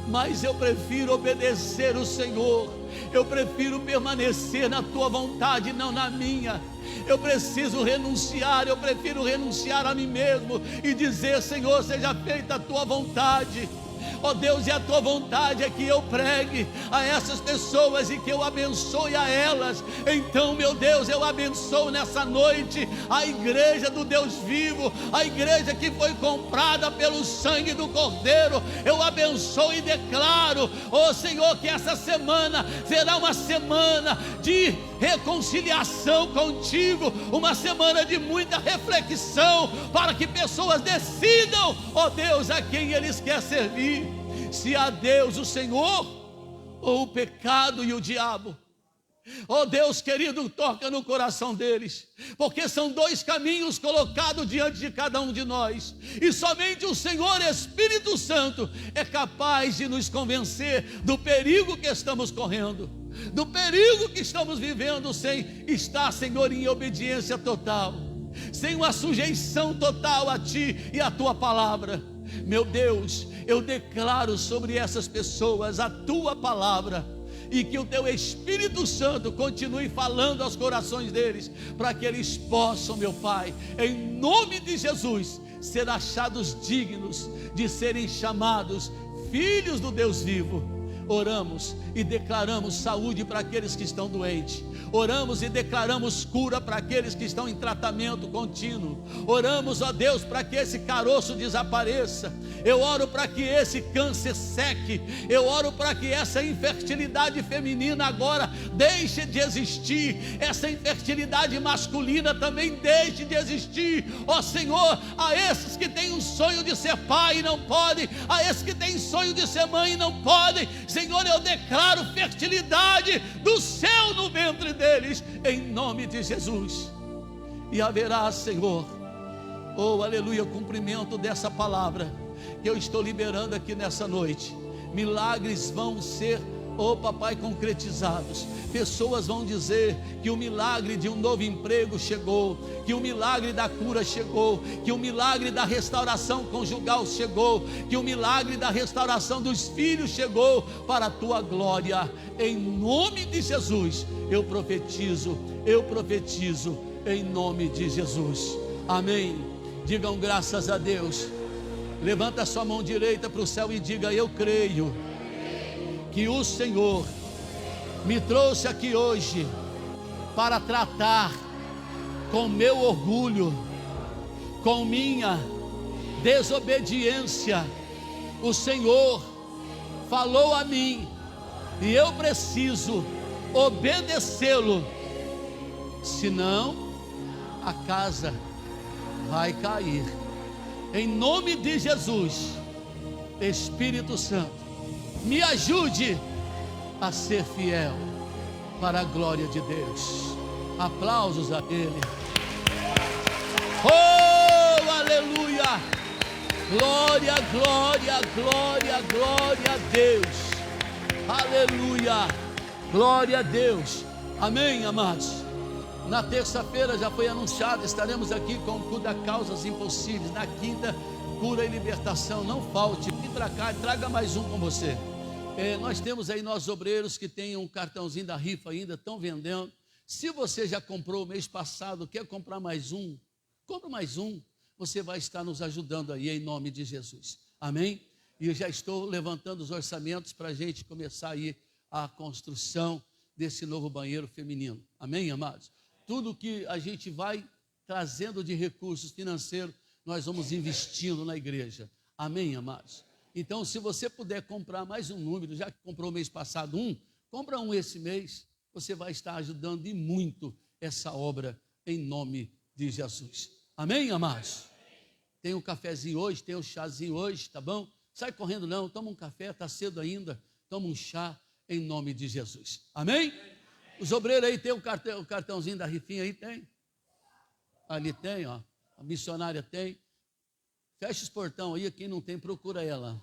Mas eu prefiro obedecer o Senhor, eu prefiro permanecer na tua vontade, não na minha. Eu preciso renunciar, eu prefiro renunciar a mim mesmo e dizer: Senhor, seja feita a tua vontade. Ó Deus, e a tua vontade é que eu pregue a essas pessoas e que eu abençoe a elas. Então, meu Deus, eu abençoo nessa noite a igreja do Deus vivo, a igreja que foi comprada pelo sangue do Cordeiro. Eu abençoo e declaro, ó Senhor, que essa semana será uma semana de reconciliação contigo, uma semana de muita reflexão, para que pessoas decidam, ó Deus, a quem eles querem servir, se a Deus o Senhor ou o pecado e o diabo. Ó Deus querido, toca no coração deles, porque são dois caminhos colocados diante de cada um de nós, e somente o Senhor Espírito Santo é capaz de nos convencer do perigo que estamos correndo, do perigo que estamos vivendo sem estar, Senhor, em obediência total, sem uma sujeição total a Ti e a Tua palavra. Meu Deus, eu declaro sobre essas pessoas a Tua palavra, e que o Teu Espírito Santo continue falando aos corações deles, para que eles possam, meu Pai, em nome de Jesus, ser achados dignos de serem chamados filhos do Deus vivo. Oramos e declaramos saúde para aqueles que estão doentes. Oramos e declaramos cura para aqueles que estão em tratamento contínuo. Oramos, ó Deus, para que esse caroço desapareça. Eu oro para que esse câncer seque. Eu oro para que essa infertilidade feminina agora deixe de existir. Essa infertilidade masculina também deixe de existir. Ó Senhor, a esses que têm um sonho de ser pai e não podem, a esses que têm sonho de ser mãe e não podem, Senhor, eu declaro fertilidade do céu no ventre deles, em nome de Jesus. E haverá, Senhor, oh aleluia, cumprimento dessa palavra que eu estou liberando aqui nessa noite. Milagres vão ser, oh papai, concretizados. Pessoas vão dizer que o milagre de um novo emprego chegou, que o milagre da cura chegou, que o milagre da restauração conjugal chegou, que o milagre da restauração dos filhos chegou, para a tua glória. Em nome de Jesus, eu profetizo, em nome de Jesus. Amém. Digam graças a Deus. Levanta a sua mão direita para o céu e diga: eu creio que o Senhor me trouxe aqui hoje para tratar com meu orgulho, com minha desobediência. O Senhor falou a mim e eu preciso obedecê-lo, senão a casa vai cair. Em nome de Jesus, Espírito Santo, me ajude a ser fiel, para a glória de Deus. Aplausos a Ele. Oh, aleluia! Glória, glória, glória, glória a Deus. Aleluia! Glória a Deus. Amém, amados. Na terça-feira já foi anunciado, estaremos aqui com o culto da Causas Impossíveis. Na quinta, cura e libertação. Não falte, vem para cá, traga mais um com você. Nós temos aí nós obreiros que têm um cartãozinho da rifa ainda, estão vendendo. Se você já comprou o mês passado, quer comprar mais um, compra mais um. Você vai estar nos ajudando aí em nome de Jesus. Amém? E eu já estou levantando os orçamentos para a gente começar aí a construção desse novo banheiro feminino. Amém, amados? Tudo que a gente vai trazendo de recursos financeiros, nós vamos investindo na igreja. Amém, amados? Então, se você puder comprar mais um número, já que comprou o mês passado compra um esse mês, você vai estar ajudando e muito essa obra em nome de Jesus. Amém, amados? Tem um cafezinho hoje, tem um chazinho hoje, tá bom? Sai correndo não, toma um café, está cedo ainda, toma um chá em nome de Jesus. Amém? Os obreiros aí tem o cartãozinho da rifinha aí? Tem. Ali tem, ó. A missionária tem. Fecha os portão aí, quem não tem, procura ela.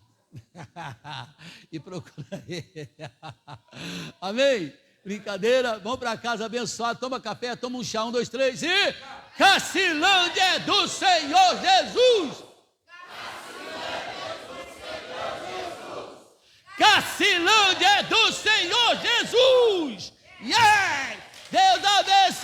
E procura ele. Amém? Brincadeira, vamos para casa abençoado, toma café, toma um chá, 1, 2, 3 e... Cacilândia é do Senhor Jesus! Cacilândia é do Senhor Jesus! Yeah! Deus abençoe!